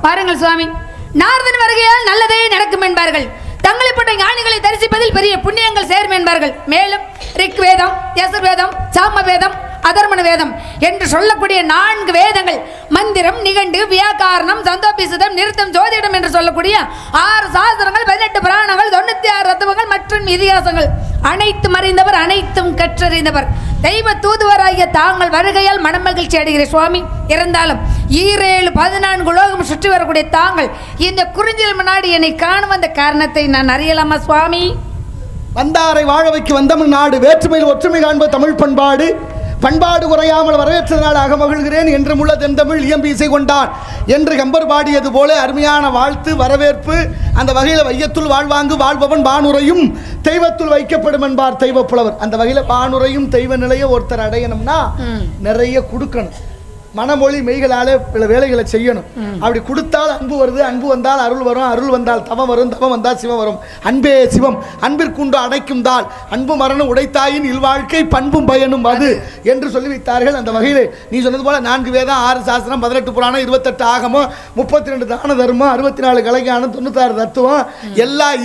பாருங்கள் சுவாமி, நாரதன் வருகையால் நல்லதே நடக்கும் என்பார்கள். தங்களைப்பட்ட ஞானிகளை தரிசிப்பதில் பெரிய புண்ணியங்கள் சேரும் என்பார்கள். மேலும் ரிக் வேதம், யசுர் வேதம், சாம வேதம், அதர்மண வேதம் என்று சொல்லக்கூடிய 4 வேதங்கள், மந்திரம், நிகண்டு, வியாக்காரணம், சந்தோபிசுதம், நிறுத்தம், ஜோதிடம் என்று சொல்லக்கூடிய 6 சாஸ்திரங்கள், 18 புராணங்கள், 96 தத்துவங்கள் மற்றும் இதிகாசங்கள் அனைத்தும் அறிந்தவர், அனைத்தும் கற்றறிந்தவர். தெய்வ தூதுவராகிய தாங்கள் வருகையால் மனமகிழ்ச்சி அடைகிற சுவாமி. இருந்தாலும் 14 உலோகம் சுற்றி வரக்கூடிய தாங்கள் இந்த குறிஞ்சில் முன்னாடி என்னை காணும் வந்த காரணத்தை நான் அறியலாமா சுவாமி? வந்தாரை வாழ வைக்க வந்தமிழ் நாடு, வேற்றுமையில் ஒற்றுமை காண்பது தமிழ் பண்பாடு. பண்பாடு குறையாமல் வரவேற்றதனாலாக மகிழ்கிறேன் என்று முள்ள தென்தமிழ் இயம்பி இசை கொண்டான் என்று கம்பர் பாடியது போல அருமையான வாழ்த்து வரவேற்பு. அந்த வகையில் வையத்துள் வாழ்வாங்கு வாழ்பவன் வானுரையும் தெய்வத்துள் வைக்கப்படும் என்பார் தெய்வ புலவர். அந்த வகையில் வானுரையும் தெய்வ நிலையை ஒருத்தர் அடையணும்னா நிறைய கொடுக்கணும், மனமொழி மெய்களால் பல வேலைகளை செய்யணும். அப்படி கொடுத்தால் அன்பு வருது, அன்பு வந்தால் அருள் வரும், அருள் வந்தால் தவம் வரும், தவம் வந்தால் சிவம் வரும். அன்பே சிவம், அன்பிற்குண்டு அடைக்கும் தாள், அன்பு மரணம் உடைத்தாயின் இல்வாழ்க்கை பண்பும் பயனும் அது என்று சொல்லி வைத்தார்கள். அந்த வகையில் நீ சொன்னது போல 4 வேதம், 6 சாஸ்திரம், 18 புராணம், 28 ஆகமம், 32 தான தர்மம், 64 கலைஞானம், 96 தத்துவம் எல்லாம்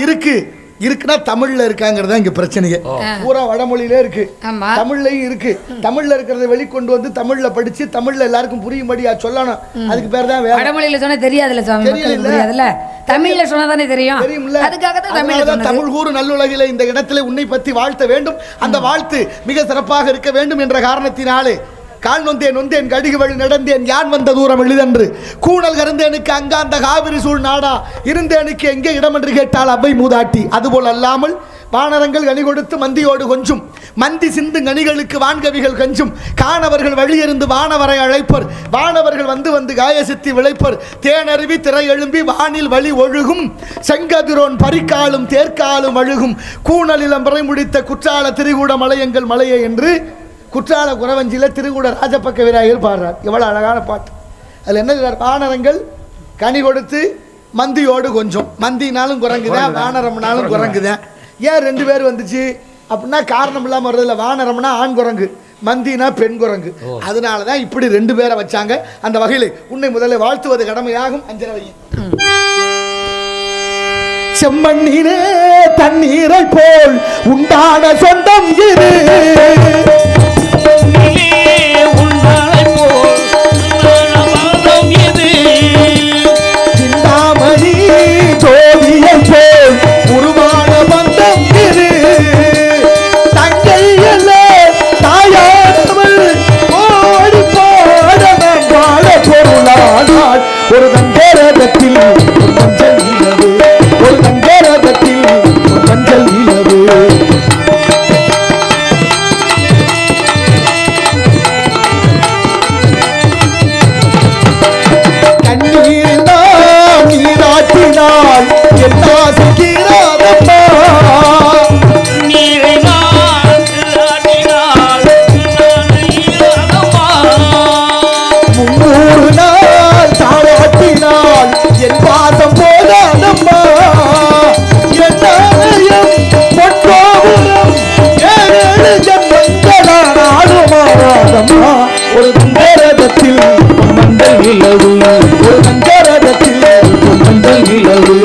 இருக்குன்னா தமிழ்ல இருக்காங்கிறதா இங்க பிரச்சனையே. பூரா வடமொழியிலே இருக்கு, தமிழ்லயும் இருக்கு. தமிழ்ல இருக்கிறத வெளிக்கொண்டு வந்து தமிழ்ல படிச்சு தமிழ்ல எல்லாருக்கும் புரியும்படியா சொல்லணும். அதுக்கு பேர் தான் வடமொழியில சொன்னா தெரியாதுல்ல சுவாமி, தெரியாதுல்ல, தமிழ்ல சொன்னதானே தெரியும். அதுக்காக தான் தமிழ் கூறு நல்லுலகில இந்த இடத்துல உன்னை பத்தி வாழ்த்த வேண்டும். அந்த வாழ்த்து மிக சிறப்பாக இருக்க வேண்டும் என்ற காரணத்தினாலே கால் நொந்தேன் கடிகு வழி நடந்தேன் யான் வந்த தூரம் எளிதன்று கூணல் கருந்தேனுக்கு அங்காந்த காவிரி சூழ் நாடா இருந்தேனுக்கு எங்கே இடம் என்று கேட்டால் அவை மூதாட்டி. அதுபோல் அல்லாமல் வானரங்கள் கனி கொடுத்து மந்தியோடு கொஞ்சும், மந்தி சிந்து கனிகளுக்கு வான்கவிகள் கஞ்சும், காணவர்கள் வழியிருந்து வானவரை அழைப்பர், வானவர்கள் வந்து காயசித்தி விளைப்பர், தேனருவி திரை எழும்பி வானில் வழி ஒழுகும், செங்கதிரோன் பரிக்காலும் தேர்க்காலும் அழுகும், கூணலிலம் பிறை முடித்த குற்றால திரிகூட மலையங்கள் மலையே என்று குற்றால குறவஞ்சியில் திருக்கூட ராஜபக்க விநாயகர் பாடுறார். எவ்வளோ அழகான பாட்டு. அதில் என்ன சொல்றார்? வானரங்கள் கனி கொடுத்து மந்தியோடு கொஞ்சம், மந்தினாலும் குரங்குதான், வானரம்னாலும் குரங்குதான். ஏன் 2 பேர் வந்துச்சு அப்படின்னா காரணம் இல்லாமல் வருது இல்லை. வானரம்னா ஆண் குரங்கு, மந்தினா பெண் குரங்கு. அதனால தான் இப்படி 2 பேரை வச்சாங்க. அந்த வகையில் உன்னை முதல்ல வாழ்த்துவது கடமையாகும். அஞ்சரவையும் செம்மண்ணிலே தண்ணீரை போல் உண்டான சொந்தம் இது, சிந்தாமணி ஜோதியை போல் உருவான பந்தம் இது, தங்கை அல்ல தாயானவள் ஓடி போட வாழ பொருளானால் ஒரு தங்கரகத்தில் மஞ்சள் இலவு, ஒரு தங்கரகத்தில் மஞ்சள் இலவு. ஒரு தங்கரகத்தில் மஞ்சள் இலவு, ஒரு தங்கரகத்தில் மஞ்சள் இலவு.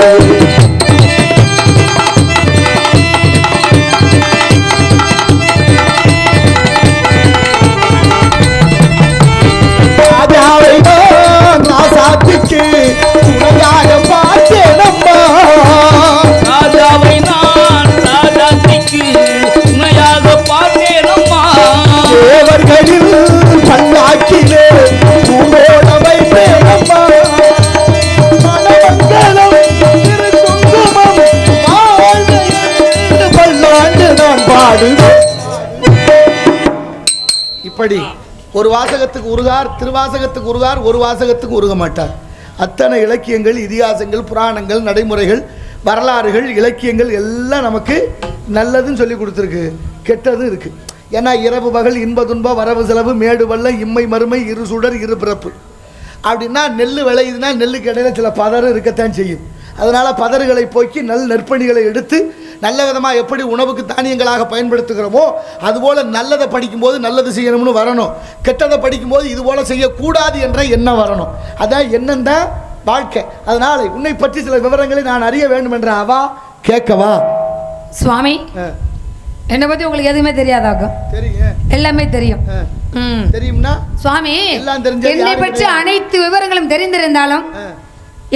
ராஜாவை நான் ராசாத்திக்கு துணையாக பார்த்தேனம்மா, ராஜாவை நான் ராஜாத்திக்கு துணையாக பார்த்தேனம்மா, தேவர்களில் பல்லாக்கிலே பூவோட வைப்பேனம்மா, மனமங்கலம் திருக்குங்குமம் வாழ்ந்து பல்லாண்டு நான் பாடுவேன். இப்படி ஒரு வாசகத்துக்கு உருகார், திருவாசகத்துக்கு உருகார், ஒரு வாசகத்துக்கு உருக மாட்டார். அத்தனை இலக்கியங்கள், இதிகாசங்கள், புராணங்கள், நடைமுறைகள், வரலாறுகள், இலக்கியங்கள் எல்லாம் நமக்கு நல்லதுன்னு சொல்லி கொடுத்துருக்கு, கெட்டதும் இருக்கு. ஏன்னா இரவு பகல் இன்ப துன்ப வரவு செலவு மேடு வல்ல இம்மை மறுமை இரு சுடர் இரு பிறப்பு அப்படின்னா நெல் விளையுதுன்னா நெல்லுக்கு இடையில சில பதறு இருக்கத்தான் செய்யும். அதனால் பதறுகளை போக்கி நெற்பணிகளை எடுத்து நல்ல விதமாக எப்படி உணவுக்கு தானியங்களாக பயன்படுத்துகிறோமோ அதுபோல் நல்லதை படிக்கும்போது நல்லது செய்யணும்னு வரணும், கெட்டதை படிக்கும்போது இதுபோல் செய்யக்கூடாது என்ற எண்ணம் வரணும். அதான் எண்ணம் தான் வாழ்க்கை. அதனால உன்னை பற்றி சில விவரங்களை நான் அறிய வேண்டும் என்ற அவா கேட்கவா? சுவாமி, என்னை பத்தி உங்களுக்கு எதுவுமே தெரியாதாக்கும்? தெரியும், எல்லாமே தெரியும். தெரியும்னா சுவாமி, எல்லாம் தெரிஞ்ச என்னை பற்றி அனைத்து விவரங்களும் தெரிந்திருந்தாலும்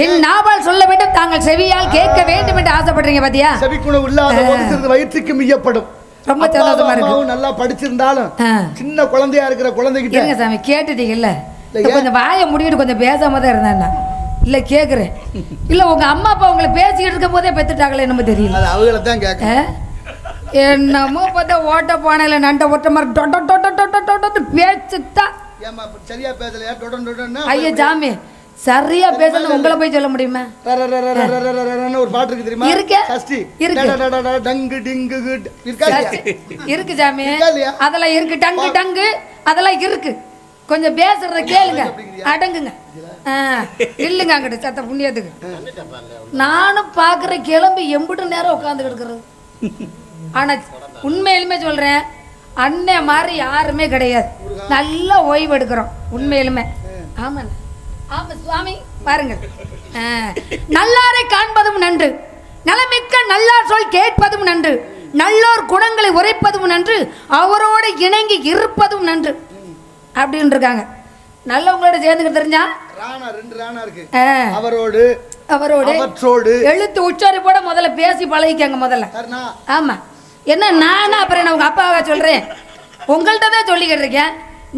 என் நாவால் சொல்ல வேண்டும், தாங்கள் செவியால் கேட்க வேண்டும் என்று ஆசைப்படுறீங்க. பாத்தியா, செவிக்குணவு இல்லாத ஒரு வயிற்றுக்கு மிய்யப்படும். ரொம்ப சந்தோஷமா இருக்கு. நல்லா படிச்சிருந்தாலும் சின்ன குழந்தையா இருக்கிற குழந்தைகிட்ட இருங்க சாமி, கேட்டுட்டீங்கல்ல, கொஞ்சம் வாயை முடிக்கிட்டு கொஞ்சம் பேசாம தான் இருந்தேன். இல்ல கேக்குறேன், இல்ல உங்க அம்மா அப்பா உங்களை பேசிக்கிட்டு இருக்க போதே பெத்துட்டாங்களே என்னமோ தெரியல. அது அவங்கள தான் கேட்க. என்னமோ பார்த்தா ஓட்ட பானையில நண்ட ஓட்ட மாதிரி பேச்சுத்தான். சரியா பேசலையா? ஐயா சாமி, சரியா பேசணும் உங்களை போய் சொல்ல முடியுமா? ஒரு பாட்டு இருக்கு தெரியுமா? இருக்கு சாமி, அதெல்லாம் இருக்கு. டங்கு டங்கு அதெல்லாம் இருக்கு. கொஞ்சம் பேசுறத கேளுங்க, அடங்குங்க. இல்லைங்க அங்கிட்ட சத்த புண்ணியத்துக்கு. நானும் பாக்குற கிளம்பி எம்பிட்டு நேரம் உட்காந்து கிடக்குறது. ஆனா உண்மையிலுமே சொல்றேன், அண்ணன் மாதிரி யாருமே கிடையாது. நல்லா ஓய்வு எடுக்கிறோம் உண்மையிலுமே. ஆமா ஆமா சுவாமி, பாருங்க. நல்லாரை காண்பதும் நன்று, நலமிக்க நல்லார் சொல் கேட்பதும் நன்று, நல்லோர் குணங்களை உரைப்பதும் நன்று, அவரோடு இணங்கி இருப்பதும் நன்று அப்படின்னு இருக்காங்க. நல்லவங்களோட சேர்ந்துக்கிட்டு தெரிஞ்சா அவரோடு அவரோடு எழுத்து உச்சாரிப்போட முதல்ல பேசி பழகிக்கங்க முதல்ல. ஆமா, என்ன நானா அப்புறம் என்ன உங்க அப்பாவை சொல்றேன், உங்கள்கிட்ட தான் சொல்லிக்கிட்டு இருக்கேன்.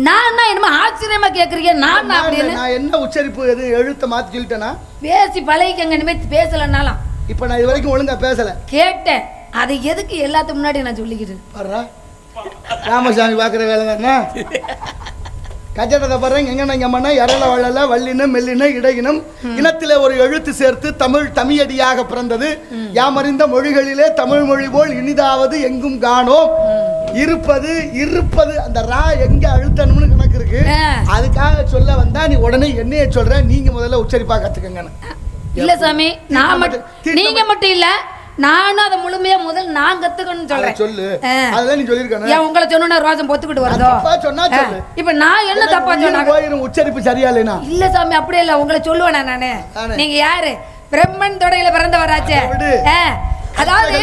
நான் என்னமோ ஆச்சரியமா கேக்குறீங்க. நான் அப்படின்னு நான் என்ன உச்சரிப்பு எது எழுத்த மாத்தி சொல்லிட்டேனா? பேசி பழகிக்கங்க. இனிமே பேசலனாலும் இப்ப நான் இது வரைக்கும் ஒழுங்கா பேசல, கேட்டேன். அது எதுக்கு எல்லாத்துக்கு முன்னாடி நான் சொல்லிக்கிட்டு ராமசாமி பாக்குற வேலைங்க. கஜடத்தை பாருங்க, எங்க மண்ணா எரள வள்ளல வல்லினம் மெல்லின இடையினம் இனத்திலே ஒரு எழுத்து சேர்த்து தமிழ் தமிழடியாக பிறந்தது. யாமறிந்த மொழிகளிலே தமிழ் மொழி போல் இனிதாவது எங்கும் காணோம். இருப்பது இருப்பது அந்த ரா எங்க அழுத்தணும்னு கணக்கு இருக்கு. அதுக்காக சொல்ல வந்தா நீ உடனே என்னைய சொல்ற, நீங்க முதல்ல உச்சரிப்பா கத்துக்கங்க. இல்ல சாமி, நான் மட்டும் நீங்க மட்டும் இல்ல, நானும் அதை முழுமையா முதல் நான் கத்துக்கணும்னு சொல்றேன். சொல்லு, அதெல்லாம் நீ சொல்லிருக்க. ஏன் உங்களை சொன்னா ரோசம் பொத்துக்கிட்டு வருதோ? சொன்னா சொல்லு. இப்ப நான் என்ன தப்பா சொன்னா? உச்சரிப்பு சரியா இல்லைனா? இல்ல சாமி, அப்படியே இல்ல. உங்களை சொல்லுவேனா நானு? நீங்க யாரு? பிரம்மன் தொடையில பிறந்தவராச்சே. அதாவது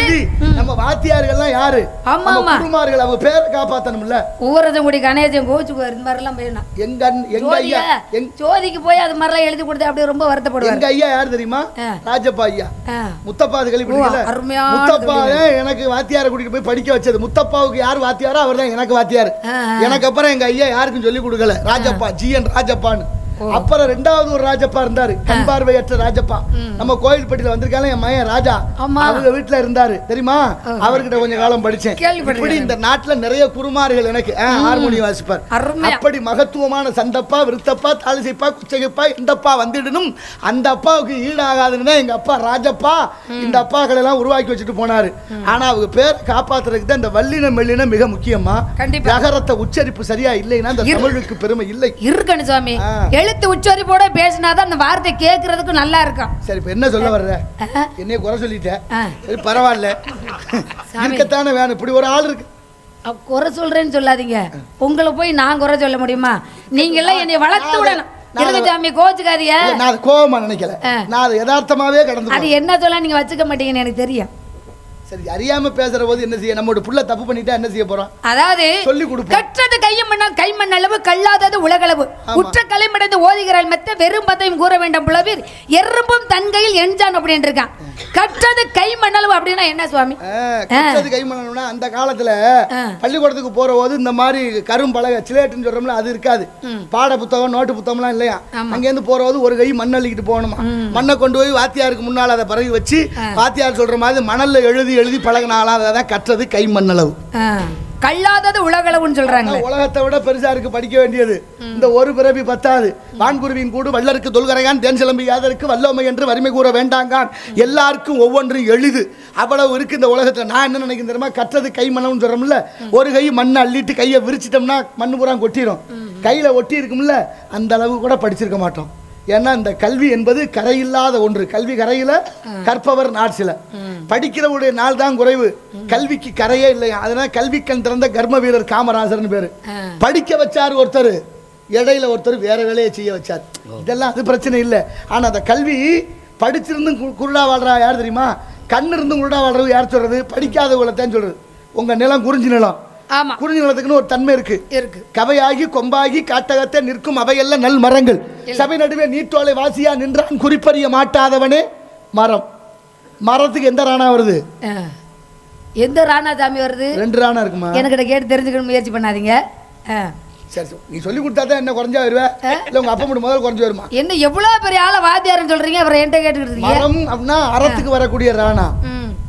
நம்ம வாத்தியார்கள்லாம் யாரு? ஆமா ஆமா, குருமார்கள். அவங்க பேரை காப்பாத்தணும்ல. ஊரஜங்குடி கணேசன் கோச்சுக்குவார். இந்த மாதிரி எல்லாம் போயிடணும். எங்க ஐயா ஜோதிக்கு போய் அது மாதிரி எல்லாம் எழுதி கொடுத்து அப்படியே ரொம்ப வருத்தப்படுவார். எங்க ஐயா யாரு தெரியுமா? ராஜப்பா ஐயா. முத்தப்பா அது கழிப்பிடிக்கல. முத்தப்பா எனக்கு வாத்தியாரை கூட்டிட்டு போய் படிக்க வச்சது. முத்தப்பாவுக்கு யார் வாத்தியாரோ அவர் தான் எனக்கு வாத்தியார். எனக்கு அப்புறம் எங்க ஐயா யாருக்கும் சொல்லி கொடுக்கல. ராஜப்பா, ஜி.என். ராஜப்பான்னு. அப்புறம் ரெண்டாவது ஒரு ராஜப்பா இருந்தாரு, கண் பார்வையற்ற ராஜப்பா. நம்ம கோயில்பட்டியில வந்திருக்காங்க என் மகன் ராஜா, அவங்க வீட்டுல இருந்தாரு தெரியுமா? அவர்கிட்ட கொஞ்சம் காலம் படிச்சேன். இப்படி இந்த நாட்டுல நிறைய குருமார்கள் எனக்கு ஹார்மோனியம் வாசிப்பார். அப்படி மகத்துவமான சந்தப்பா, விருத்தப்பா, தாலிசைப்பா, குச்சகைப்பா, எந்தப்பா வந்துடணும் அந்த அப்பாவுக்கு ஈடாகாதுன்னு எங்க அப்பா ராஜப்பா இந்த அப்பாக்கள் எல்லாம் உருவாக்கி வச்சுட்டு போனாரு. ஆனா அவங்க பேர் காப்பாத்துறதுக்கு தான் இந்த வல்லினம் மெல்லினம் மிக முக்கியமா. நகரத்தை உச்சரிப்பு சரியா இல்லைன்னா இந்த தமிழுக்கு பெருமை இல்லை. இருக்கணும் சாமி, எழுத்து உச்சரிப்போட பேசினாதான் அந்த வார்த்தை கேட்கறதுக்கு நல்லா இருக்கும். சரி, இப்ப என்ன சொல்ல வர்ற? என்னைய குறை சொல்லிட்டேன். சரி பரவாயில்ல, இருக்கத்தானே வேணும். இப்படி ஒரு ஆள் இருக்கு. குறை சொல்றேன்னு சொல்லாதீங்க. உங்களை போய் நான் குறை சொல்ல முடியுமா? நீங்க எல்லாம் என்னை வளர்த்து விடணும். சாமி கோச்சுக்காதீங்க. நான் கோவமா நினைக்கல, நான் அது யதார்த்தமாவே கடந்து. அது என்ன சொல்ல நீங்க வச்சுக்க மாட்டீங்கன்னு எனக்கு தெரியும். சரி, அறியாம பேசுற போது என்ன செய்ய? நம்மோட புள்ள தப்பு பண்ணிட்டா என்ன செய்ய போறோம்? அதாவது சொல்லி கொடுப்போம். கற்றது கையும் மண்ணால் கைமண் அளவு, கல்லாதது உலகளவு. உற்ற கலைமடைந்து ஓதுகிறாள் மெத்த, வெறும் பத்தையும் கூற வேண்டாம் புலவீர், எறும்பும் தன் கையில் எஞ்சான் அப்படின்னு இருக்கான். கற்றது கைமண் அளவு அப்படின்னா என்ன சுவாமி? கற்றது கைமண் அளவுனா அந்த காலத்துல பள்ளிக்கூடத்துக்கு போற போது இந்த மாதிரி கரும்பலகை சிலேட்டுன்னு சொல்றோம்ல, அது இருக்காது. பாட புத்தகம் நோட்டு புத்தகம்லாம் இல்லையா. அங்க இருந்து போற போது ஒரு கை மண் அள்ளிக்கிட்டு போகணுமா. மண்ணை கொண்டு போய் வாத்தியாருக்கு முன்னால் அதை பரவி வச்சு வாத்தியார் சொல்ற மாதிரி மணல்ல எழுதி எழுதி பழகினாலும் அதான் கற்றது கை மண்ணளவு. கல்லாதது உலகளவுன்னு சொல்றாங்க. உலகத்தை விட பெருசா இருக்கு படிக்க வேண்டியது. இந்த ஒரு பிறவி பத்தாது. வான்குருவின் கூடு வல்லருக்கு தொல்கரையான் தேன் சிலம்பி யாதருக்கு வல்லோமை என்று வறுமை கூற வேண்டாங்கான். எல்லாருக்கும் ஒவ்வொன்றும் எளிது. அவ்வளவு இருக்கு இந்த உலகத்துல. நான் என்ன நினைக்கிறேன் தெரியுமா? கற்றது கை மண்ணம் சொல்றோம்ல, ஒரு கை மண்ணை அள்ளிட்டு கையை விரிச்சிட்டோம்னா மண்ணு பூரா கொட்டிடும். கையில ஒட்டி இருக்கும்ல, அந்த அளவு கூட படிச்சிருக்க மாட்டோம். ஏன்னா இந்த கல்வி என்பது கரையில்லாத ஒன்று. கல்வி கரையில, கற்பவர் நாட்சில. படிக்கிறவருடைய நாள் தான் குறைவு, கல்விக்கு கரையே இல்லையா. அதனால கல்வி கண் திறந்த கர்ம வீரர் காமராஜர்னு பேரு. படிக்க வச்சாரு ஒருத்தர், இடையில ஒருத்தர் வேற வேலையை செய்ய வச்சார். இதெல்லாம் அது பிரச்சனை இல்லை. ஆனால் அந்த கல்வி படிச்சிருந்தும் குருடா வாழ்றா யார் தெரியுமா? கண்ணு இருந்தும் குருடா வாழ்றது யார் சொல்றது? படிக்காதவங்களத்தான் சொல்றது. உங்க நிலம் குறிஞ்சி நிலம். ஆமா, குறிஞ்சி நிலத்துக்குன்னு ஒரு தன்மை இருக்கு. இருக்கு. கவையாகி கொம்பாகி காட்டகத்தை நிற்கும் அவையெல்லாம் நல் மரங்கள். சபை நடுவே நீட்டோலை வாசியா நின்றான் குறிப்பறிய மாட்டாதவனே மரம். மரத்துக்கு எந்த ராணா வருது? எந்த ராணா சாமி வருது? 2 ராணா இருக்குமா? எனக்கு கேட்டு தெரிஞ்சுக்கணும் முயற்சி பண்ணாதீங்க. சரி, நீ சொல்லி கொடுத்தாதான் என்ன குறைஞ்சா வருவேன், இல்ல உங்க அப்பா மட்டும் முதல்ல குறைஞ்சு வருமா? என்ன எவ்வளவு பெரிய ஆள வாத்தியாருன்னு சொல்றீங்க, அப்புறம் என்கிட்ட கேட்டுக்கிட்டு மரம் அப்படின்னா அறத்துக்கு வரக்கூடிய ராணா.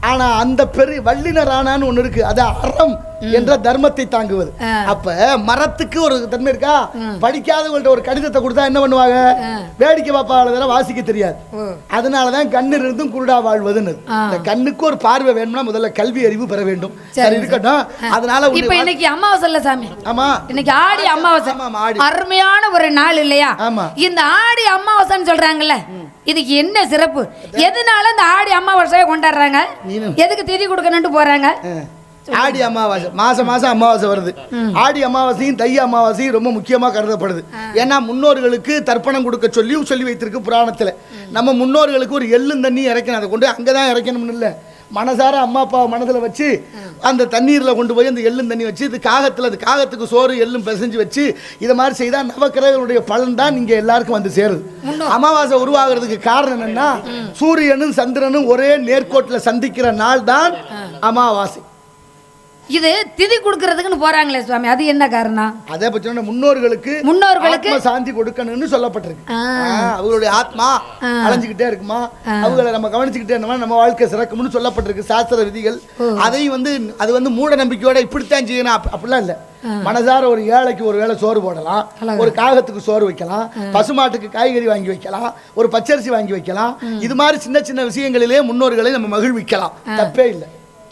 ஆனா அந்த பெரிய வல்லின ராணான்னு ஒண்ணு இருக்கு, அது அறம் என்ற தர்மத்தை தாங்குவது. அப்ப மரத்துக்கு ஒரு தன்மை இருக்கா? படிக்காதவங்கள்ட்ட ஒரு கடிதத்தை கொடுத்தா என்ன பண்ணுவாங்க? வேடிக்கை பாப்பாள வாசிக்க தெரியாது. அதனாலதான் கண்ணு இருந்தும் குருடா வாழ்வதுன்னு. இந்த கண்ணுக்கு ஒரு பார்வை வேணும்னா முதல்ல கல்வி அறிவு பெற வேண்டும். சரி இருக்கட்டும். அதனால இப்ப இன்னைக்கு அமாவாசை இல்ல சாமி? ஆமா, இன்னைக்கு ஆடி அமாவாசை. அருமையான ஒரு நாள் இல்லையா? இந்த ஆடி அமாவாசைன்னு சொல்றாங்கல்ல, இதுக்கு என்ன சிறப்பு? எதனால இந்த ஆடி அமாவாசையை கொண்டாடுறாங்க? எதுக்கு திதி கொடுக்கணும்னு போறாங்க? ஆடி அமாவாசை மாசம் அமாவாசை வருது. ஆடி அமாவாசையும் தை அமாவாசையும் ரொம்ப முக்கியமா கருதப்படுது. ஏன்னா முன்னோர்களுக்கு தர்ப்பணம் கொடுக்க சொல்லி வைத்திருக்கு புராணத்துல. நம்ம முன்னோர்களுக்கு ஒரு எள்ளும் தண்ணி இறைக்கணும். அதை கொண்டு அங்கதான் இறைக்கணும்னு இல்லை, மனசார அம்மா அப்பா மனதில் வச்சு அந்த தண்ணீரில் கொண்டு போய் அந்த எள்ளும் தண்ணி வச்சு இது காகத்தில், அது காகத்துக்கு சோறு எள்ளும் பிசைஞ்சு வச்சு இதை மாதிரி செய்தால் நவக்கிரகங்களுடைய பலன் தான் இங்கே எல்லாருக்கும் வந்து சேருது. அமாவாசை உருவாகிறதுக்கு காரணம் என்னன்னா, சூரியனும் சந்திரனும் ஒரே நேர்கோட்டில் சந்திக்கிற நாள் தான் அமாவாசை. இது திதி கொடுக்கறதுக்குன்னு போறாங்களே சுவாமி, அது என்ன காரணம்? அதே பற்றி முன்னோர்களுக்கு சாந்தி கொடுக்கணும்னு சொல்லப்பட்டிருக்கு. அவங்களுடைய ஆத்மா அலைஞ்சுக்கிட்டே இருக்குமா, அவங்களை நம்ம கவனிச்சுக்கிட்டே இருந்தோமா நம்ம வாழ்க்கை சிறக்கும்னு சொல்லப்பட்டிருக்கு சாஸ்திர விதிகள். அதையும் அது வந்து மூட நம்பிக்கையோட இப்படித்தான் செய்யணும் அப்படிலாம் இல்லை. மனசார ஒரு ஏழைக்கு ஒரு வேளை சோறு போடலாம், ஒரு காகத்துக்கு சோறு வைக்கலாம், பசுமாட்டுக்கு காய்கறி வாங்கி வைக்கலாம், ஒரு பச்சரிசி வாங்கி வைக்கலாம். இது மாதிரி சின்ன சின்ன விஷயங்களிலே முன்னோர்களை நம்ம மகிழ்விக்கலாம், தப்பே இல்லை.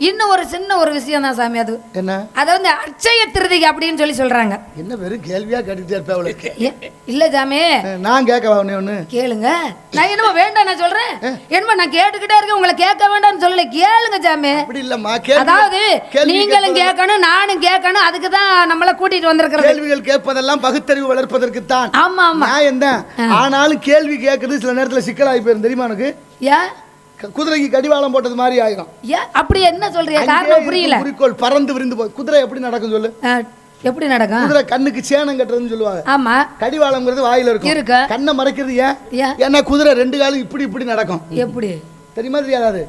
இன்னும் ஒரு சின்ன ஒரு விஷயம் தான் சாமி. அது என்ன? அத வந்து அட்சய திருதிகை அப்படின்னு சொல்றாங்க. என்ன வெறும் கேள்வியா கேட்டுட்டே இருப்ப அவளுக்கு? இல்ல சாமி, நான் கேட்கவா? ஒண்ணு கேளுங்க. நான் என்னமோ வேண்டாம் நான் சொல்றேன், என்னமோ நான் கேட்டுக்கிட்டே இருக்கேன், உங்களை கேட்க வேண்டாம்னு சொல்லல. கேளுங்க சாமி. அப்படி இல்லம்மா, அதாவது நீங்களும் கேட்கணும் நானும் கேட்கணும், அதுக்கு தான் நம்மள கூட்டிட்டு வந்திருக்கிறோம். கேள்விகள் கேட்பதெல்லாம் பகுத்தறிவு வளர்ப்பதற்கு தான். ஆமா ஆமா, நான் என்ன ஆனாலும் கேள்வி கேட்குறது சில நேரத்துல சிக்கலாகி போயிரும் தெரியுமா உனக்கு? ஏன்? குதிரைக்கு கடிவாளம் போட்டது மாதிரி ஆயிடும். அப்படி என்ன சொல்றீங்க? காரணம் புரியல. குறிக்கோள் பறந்து விரிந்து போய் குதிரை எப்படி நடக்கும் சொல்லு? எப்படி நடக்கும்? குதிரை கண்ணுக்கு சேனம் கட்டுறதுன்னு சொல்லுவாங்க. ஆமா, கடிவாளம்ங்கிறது வாயில இருக்கும், கண்ணை மறைக்கிறது. ஏன்? ஏன்னா குதிரை 2 காலும் இப்படி நடக்கும். எப்படி தெரியுமா? தெரியாது.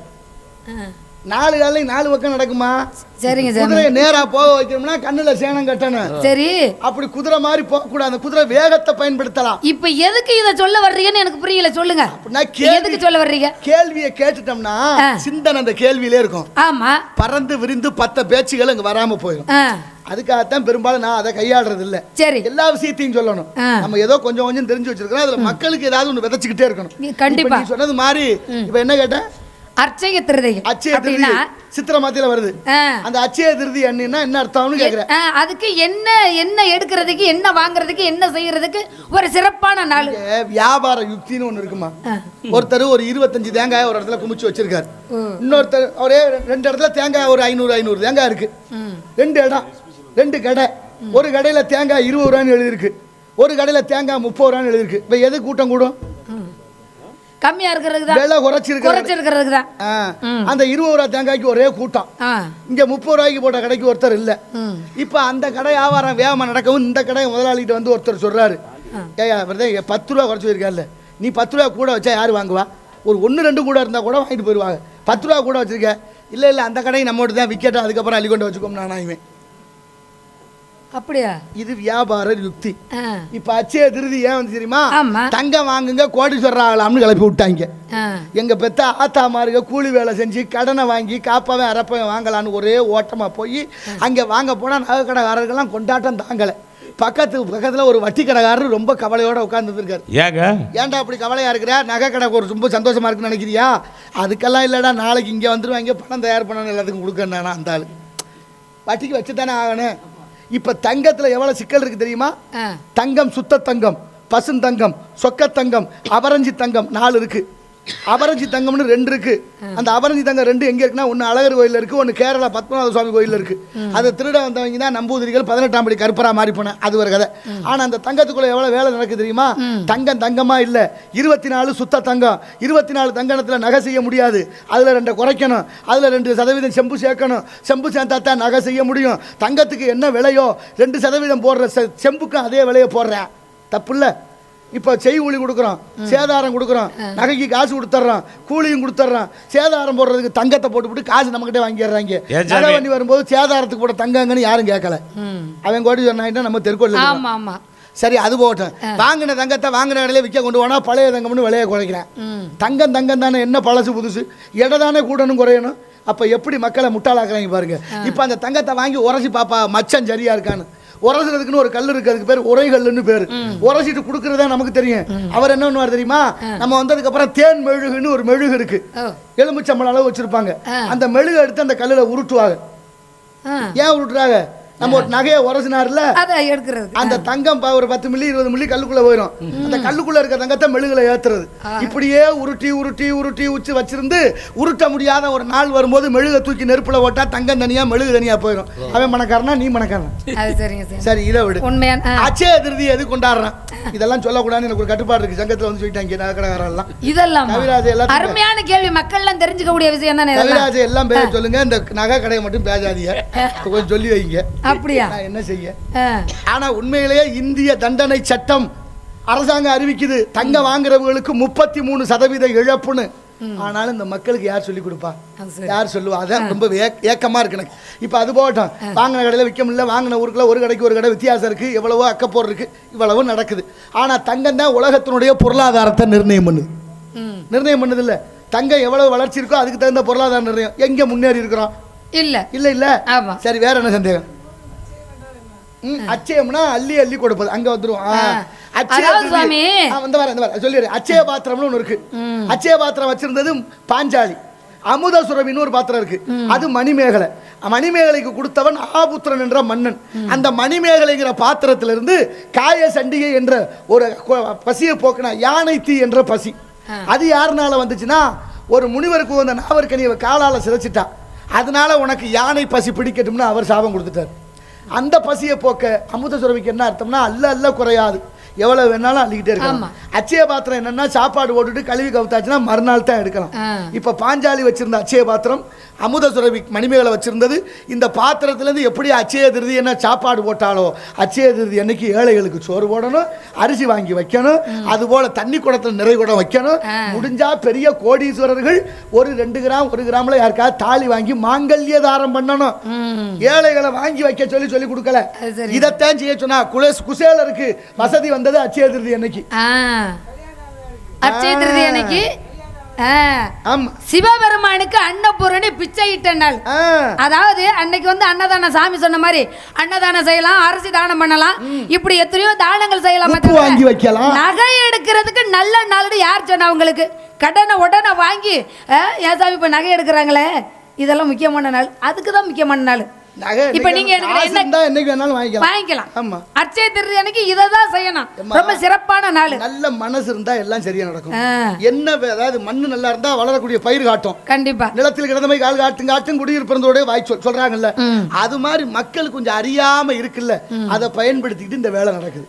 4 காலையும் 4 பக்கம் நடக்குமா? சரிங்க சார். குதிரையை நேரா போக வைக்கணும்னா கண்ணுல சேனம் கட்டணும். சரி, அப்படி குதிரை மாதிரி போக கூடாது. அந்த குதிரை வேகத்தை பயன்படுத்தலாம். இப்ப எதுக்கு இத சொல்ல வர்றீங்கன்னு எனக்கு புரியல, சொல்லுங்க. எதுக்கு சொல்ல வர்றீங்க? கேள்வியை கேட்டுட்டோம்னா சிந்தனை அந்த கேள்வியிலே இருக்கும். ஆமா, பறந்து விரிந்து 10 பேச்சுகள் அங்க வராம போயிடும். அதுக்காகத்தான் பெரும்பாலும் நான் அதை கையாடுறது இல்ல. சரி, எல்லா விஷயத்தையும் சொல்லணும். நம்ம ஏதோ கொஞ்சம் தெரிஞ்சு வச்சிருக்கோம், அதுல மக்களுக்கு ஏதாவது ஒண்ணு விதைச்சுக்கிட்டே இருக்கணும். கண்டிப்பா. நீ சொன்னது மாதிரி இப்ப என்ன கேட்டேன்? அட்சய திருதிகை. அட்சய திருதிகை சித்திரை மாதத்துல வருது. அந்த அட்சய திருதி என்ன அர்த்தம்னு கேக்குறேன். அதுக்கு என்ன எடுக்கிறதுக்கு, என்ன வாங்குறதுக்கு, என்ன செய்யறதுக்கு ஒரு சிறப்பான நாள். வியாபார யுக்தின்னு ஒண்ணு இருக்குமா? ஒருத்தர் ஒரு 25 தேங்காய் ஒரு இடத்துல குமிச்சு வச்சிருக்காரு. இன்னொருத்தர் ஒரே 2 இடத்துல தேங்காய் ஒரு 500 தேங்காய் இருக்கு. 2 இடம், 2 கடை. ஒரு கடையில தேங்காய் 20 ரூபான்னு எழுதிருக்கு, ஒரு கடையில தேங்காய் 30 ரூபான்னு எழுதிருக்கு. இப்ப எது கூட்டம் கூடும்? கம்மியா இருக்கிறதுக்கு தான், விலை குறைச்சிருக்கிறதுக்கு தான். அந்த 20 ரூபா தேங்காய்க்கு ஒரே கூட்டம். இங்க 30 ரூபாய்க்கு போட்ட கடைக்கு ஒருத்தர் இல்ல. இப்ப அந்த கடை வியாபாரம் வேகமா நடக்கவும் இந்த கடை முதலாளிகிட்ட வந்து ஒருத்தர் சொல்றாரு, ஏயா 10 ரூபா குறைச்சி போயிருக்காருல்ல, நீ 10 ரூபா கூட வச்சா யாரு வாங்குவா? ஒரு 1-2 கூட இருந்தா கூட வாங்கிட்டு போயிருவாங்க. 10 ரூபா கூட வச்சிருக்க? இல்ல அந்த கடையை நம்மகிட்ட தான் விக்கெட்டும், அதுக்கப்புறம் அள்ளிக்கொண்டு வச்சுக்கோம் நானாயுமே. அப்படியா? இது வியாபார யுக்தி. இப்ப அச்சய திருதி ஏன் வந்து தெரியுமா? தங்கம் வாங்குங்க கோடீஸ்வரர் ஆகலாம்னு கிளப்பி விட்டாங்க. எங்க பெத்த ஆத்தா மாருங்க கூலி வேலை செஞ்சு கடனை வாங்கி காப்பாவன் அரப்பவன் வாங்கலான்னு ஒரே ஓட்டமா போய் அங்க வாங்க போனா நகைக்கடைக்காரர்கள்லாம் கொண்டாட்டம் தாங்கல. பக்கத்துல ஒரு வட்டி கடைக்காரர் ரொம்ப கவலையோட உட்கார்ந்து இருக்காரு. ஏன்டா அப்படி கவலையா இருக்கிற? நகை கடை ஒரு ரொம்ப சந்தோஷமா இருக்குன்னு நினைக்கிறியா? அதுக்கெல்லாம் இல்லடா, நாளைக்கு இங்க வந்துருவாங்க, பணம் தயார் பண்ணணும், எல்லாத்துக்கும் கொடுக்கணும். அந்த ஆளு வட்டிக்கு வச்சுதானே ஆகணும். இப்ப தங்கத்துல எவ்வளவு சிக்கல் இருக்கு தெரியுமா? தங்கம், சுத்த தங்கம், பசுந்தங்கம், சொக்க தங்கம், அபரஞ்சி தங்கம் 4 இருக்கு. அபரஞ்சி தங்கம்னு 2 இருக்கு. அந்த அபரஞ்சி தங்கம் 2 எங்க இருக்குன்னா, ஒன்னு அழகர் கோயில்ல இருக்கு, ஒன்னு கேரளா பத்மநாத சுவாமி கோயில்ல இருக்கு. அதை திருட வந்தவங்க தான் நம்பூதிரிகள் 18ஆம் படி கருப்பரா மாறி போன அது ஒரு கதை. ஆனா அந்த தங்கத்துக்குள்ள எவ்வளவு வேலை நடக்குது தெரியுமா? தங்கம் தங்கமா இல்ல, 24 சுத்த தங்கம். 24 தங்கத்துல நகை செய்ய முடியாது. அதுல 2 குறைக்கணும், அதுல 2% செம்பு சேர்க்கணும். செம்பு சேர்த்தா தான் நகை செய்ய முடியும். தங்கத்துக்கு என்ன விலையோ 2% போடுற செம்புக்கும் அதே விலையை போடுறேன், தப்பு இல்ல. இப்போ செய்கூலி கொடுக்குறோம், சேதாரம் கொடுக்குறோம், நகைக்கு காசு கொடுத்துட்றோம், கூலியும் கொடுத்துட்றோம். சேதாரம் போடுறதுக்கு தங்கத்தை போட்டுவிட்டு காசு நம்மகிட்ட வாங்கிடுறாங்க. நகை வண்டி வரும்போது சேதாரத்துக்கு போட தங்கங்கன்னு யாரும் கேட்கல. அவன் கோடி சொன்னாங்கன்னா நம்ம தெருக்கோள். சரி, அது போட்டோம். வாங்கின தங்கத்தை வாங்கின கடையில விற்க கொண்டு போனா பழைய தங்கம்னு விலையை குறைக்கிறேன். தங்கம் தங்கம் தானே, என்ன பழசு புதுசு, எடை தானே கூடணும் குறையணும். அப்போ எப்படி மக்களை முட்டாளாக்குறாங்க பாருங்க. இப்போ அந்த தங்கத்தை வாங்கி உரசி பாப்பா மச்சம் சரியா இருக்கான்னு. உரசுறதுக்குன்னு ஒரு கல் இருக்கு, அதுக்கு பேர் உரைகல்லுன்னு பேரு. உரசிட்டு கொடுக்கறதா நமக்கு தெரியும். அவர் என்ன பண்ணுவார் தெரியுமா? நம்ம வந்ததுக்கு அப்புறம் தேன் மெழுகுன்னு ஒரு மெழுகு இருக்கு, எலுமிச்சம்பழம் அளவு வச்சிருப்பாங்க. அந்த மெழுகு எடுத்து அந்த கல்லுல உருட்டுவாங்க. ஏன் உருட்டுறாங்க? நம்ம ஒரு நகையை உரசினார்ல, அந்த தங்கம் ஒரு 10 மில்லி 20 மில்லி கல்லுக்குள்ள போயிடும். அந்த கல்லுக்குள்ள இருக்க தங்கத்தை மெழுகுல ஏத்துறது. இப்படியே உருட்டி உருட்டி உருட்டி உச்சி வச்சிருந்து உருட்ட முடியாத ஒரு நாள் வரும்போது மெழுகை தூக்கி நெருப்புல ஓட்டா தங்கம் தனியா மெழுகு தனியா போயிடும். அவன் மணக்காரனா, நீ மணக்காரனா? சரி, இதை விடு. அச்சய திருதி எது கொண்டாடுறான்? இதெல்லாம் சொல்லக்கூடாதுன்னு எனக்கு ஒரு கட்டுப்பாடு இருக்கு. சங்கத்துல வந்து சொல்லிட்டாங்க நகைக்கடைக்காரெல்லாம். இதெல்லாம் கவிராஜ் எல்லாம் அருமையான கேள்வி, மக்கள் எல்லாம் தெரிஞ்சுக்கக்கூடிய விஷயம் தானே. கவிராஜ் எல்லாம் பேச சொல்லுங்க, இந்த நகை கடையை மட்டும் பேசாதீங்க, கொஞ்சம் சொல்லி வைங்க. அப்படியா? என்ன செய்ய? ஆனா உண்மையிலேயே இந்திய தண்டனை சட்டம் அரசாங்கம் அறிவிக்குது தங்க வாங்குறவங்களுக்கு 33% இழப்புன்னு. ஆனாலும் இந்த மக்களுக்கு யார் சொல்லி கொடுப்பா? யார் சொல்லுவா? அதான் ரொம்ப ஏக்கமா இருக்கு எனக்கு. இப்ப அது போகட்டும், வாங்கின கடையில விற்க முடியல, வாங்கின ஊருக்குள்ள ஒரு கடைக்கு ஒரு கடை வித்தியாசம் இருக்கு, எவ்வளவோ அக்கப்போர் இருக்கு, இவ்வளவு நடக்குது. ஆனா தங்கம் தான் உலகத்தினுடைய பொருளாதாரத்தை நிர்ணயம் பண்ணுது. நிர்ணயம் பண்ணுது இல்ல, தங்கம் எவ்வளவு வளர்ச்சி இருக்கோ அதுக்கு தகுந்த பொருளாதார நிர்ணயம். எங்க முன்னேறி இருக்கிறோம்? இல்ல இல்ல இல்ல. சரி, வேற என்ன சந்தேகம்? அச்சயம்னா அள்ளி அள்ளி கொடுப்பது, அங்க வந்துருவோம். அச்சய பாத்திரம்னு ஒண்ணு இருக்கு. அச்சய பாத்திரம் வச்சிருந்தது பாஞ்சாலி. அமுத சுரபின்னு ஒரு பாத்திரம் இருக்கு, அது மணிமேகலை. மணிமேகலைக்கு கொடுத்தவன் ஆபுத்திரன் என்ற மன்னன். அந்த மணிமேகலைங்கிற பாத்திரத்திலிருந்து காய சண்டிகை என்ற ஒரு பசியை போக்குனா யானை தீ என்ற பசி. அது யாருனால வந்துச்சுன்னா, ஒரு முனிவருக்கு வந்த நாவற்கனியை காலால சிதைச்சிட்டா, அதனால உனக்கு யானை பசி பிடிக்கட்டும்னு அவர் சாபம் கொடுத்துட்டார். அந்த பசியை போக்க அமுத சுரபிக்கு என்ன அர்த்தம்னா, அல்ல அல்ல குறையாது, எவ்வளவு வேணாலும் அள்ளிக்கிட்டே இருக்கலாம். அச்சய பாத்திரம் என்னன்னா, சாப்பாடு போட்டுட்டு கழுவி கவுத்தாச்சுன்னா மறுநாள் தான் எடுக்கலாம். இப்ப பாஞ்சாலி வச்சிருந்த அச்சய பாத்திரம், அமுத சுரபி மணிமேகலை வச்சிருந்தது. இந்த பாத்திரத்திலேருந்து எப்படி அச்சய திருதி என்ன சாப்பாடு போட்டாலோ, அச்சய திருதி அன்னைக்கு ஏழைகளுக்கு சோறு போடணும், அரிசி வாங்கி வைக்கணும், அது போல தண்ணி குடத்தில் நிறை குடம் வைக்கணும். முடிஞ்சா பெரிய கோடீஸ்வரர்கள் ஒரு 2 கிராம் 1 கிராம்ல யாருக்காவது தாலி வாங்கி மாங்கல்ய தாரம் பண்ணணும். ஏழைகளை வாங்கி வைக்க சொல்லி சொல்லி கொடுக்கல. இதைத்தான் செய்ய சொன்னா குசேலருக்கு வசதி வந்தது அச்சய திருதி அன்னைக்கு. அச்சய திருதி அன்னைக்கு சிவபெருமானுக்கு அன்னபூரணி பிச்சையிட்ட நாள். அதாவது அன்னைக்கு வந்து அன்னதானம், சாமி சொன்ன மாதிரி அன்னதானம் செய்யலாம், அரிசி தானம் பண்ணலாம், இப்படி எத்தனையோ தானங்கள் செய்யலாம். வாங்கி வைக்கலாம். நகை எடுக்கிறதுக்கு நல்ல நாள் யார் சொன்னா? அவங்களுக்கு கடனை உடனே வாங்கி ஏன் சாமி இப்ப நகை எடுக்கிறாங்களே, இதெல்லாம் முக்கியமான நாள், அதுக்கு தான் முக்கியமான நாள். இப்ப நீங்க என்னைக்கு வேணாலும் வாங்கிக்கலாம். ஆமா, அச்சய திருதி அன்னைக்கு இததான் செய்யணும். ரொம்ப சிறப்பான நாள். நல்ல மனசு இருந்தா எல்லாம் சரியா நடக்கும். என்ன, அதாவது மண்ணு நல்லா இருந்தா வளரக்கூடிய பயிர் காட்டும். கண்டிப்பா. நிலத்தில் கிடந்தமை கால் காட்டும் காட்டும் குடியிருப்பதோட வாய் சொல்றாங்கல்ல, அது மாதிரி மக்கள் கொஞ்சம் அறியாம இருக்குல்ல, அதை பயன்படுத்திக்கிட்டு இந்த வேலை நடக்குது.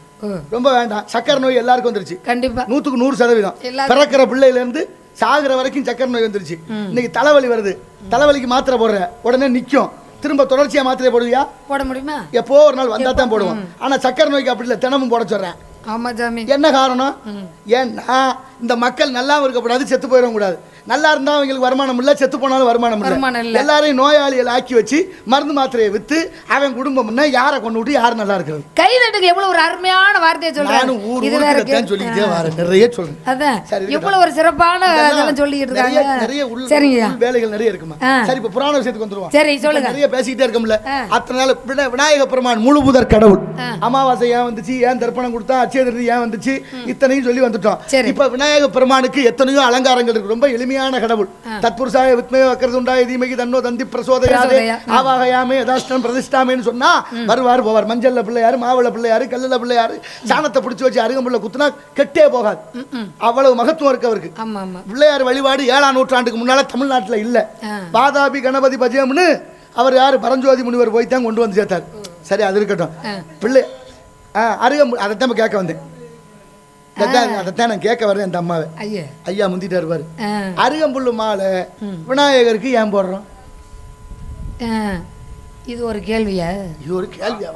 ரொம்ப வேண்டாம். சக்கரை நோய் எல்லாருக்கும் வந்துருச்சு. கண்டிப்பா 100க்கு 100%. பிறக்கிற பிள்ளையில இருந்து சாகுற வரைக்கும் சக்கரை நோய் வந்துருச்சு. இன்னைக்கு தலைவலி வருது, தலைவலிக்கு மாத்திரை போடுற உடனே நிக்கும். திரும்ப தொடர்ச்சியா மாத்திரை போடுவியா? போட முடியுமா? எப்போ ஒரு நாள் வந்தா தான் போடுவோம். ஆனா சக்கரை நோய்க்கு அப்படி இல்லை, தினமும் போட சொல்றேன். ஆமா ஜாமி. என்ன காரணம்? ஏன்னா இந்த மக்கள் நல்லாவும் இருக்கக்கூடாது, செத்து போயிடவும் கூடாது. நல்லா இருந்தா அவங்களுக்கு வருமானம் இல்ல, செத்து போனாலும் வருமானம் இல்ல. எல்லாரையும் நோயாளிகள் ஆக்கி வச்சு மருந்து மாத்திரையை வித்து அவன் குடும்பம் யாரை கொண்டு விட்டு யாரு நல்லா இருக்கிறது? கைதட்டுக்கு எவ்வளவு ஒரு அருமையான வார்த்தையை சொல்றாங்க. சொல்லிக்கிட்டே வர நிறைய சொல்றேன். அதான் எவ்வளவு ஒரு சிறப்பான சொல்லிட்டு இருக்காங்க. நிறைய வேலைகள் நிறைய இருக்குமா. சரி, இப்ப புராண விஷயத்துக்கு வந்துருவோம். சரி சொல்லுங்க. நிறைய பேசிக்கிட்டே இருக்கோம்ல. அத்தனை நாள் விநாயக பெருமான் முழு முதற் கடவுள். அமாவாசை ஏன் வந்துச்சு, ஏன் தர்ப்பணம் கொடுத்தா, அச்சய திருதி ஏன் வந்துச்சு, இத்தனையும் சொல்லி வந்துட்டோம். இப்ப விநாயக பெருமானுக்கு எத்தனையோ அலங்காரங்கள் இருக்கு. ரொம்ப எளிமையா உண்மையான கடவுள். தத்புருஷாய வித்மே வக்ரதுண்டாய தீமகி தன்னோ தந்தி பிரசோதயாதே ஆவாகயாமே யதாஷ்டம் பிரதிஷ்டாமேன்னு சொன்னா வருவார் போவார். மஞ்சள்ல பிள்ளையாரு, மாவுள பிள்ளையாரு, கல்லுல பிள்ளையாரு, சாணத்தை பிடிச்சி வச்சு அருகம்புல்ல குத்துனா கெட்டே போகாது. அவ்வளவு மகத்துவம் இருக்கு அவருக்கு. பிள்ளையார் வழிபாடு 7ஆம் நூற்றாண்டுக்கு முன்னால தமிழ்நாட்டுல இல்ல. வாதாபி கணபதி பஜயம்னு அவர் யாரு பரஞ்சோதி முனிவர் போய் தான் கொண்டு வந்து சேர்த்தார். சரி, அது இருக்கட்டும். பிள்ளை அருகம்புல் அதைத்தான் கேட்க வந்தேன். அதைத்தான் நான் கேட்க வரேன். அந்த அம்மாவை ஐயா முந்திட்டு வருவாரு. அருகம்புல்லு மாலை விநாயகருக்கு ஏன் போடுறோம்? இது ஒரு கேள்வியா? இது ஒரு கேள்வியா?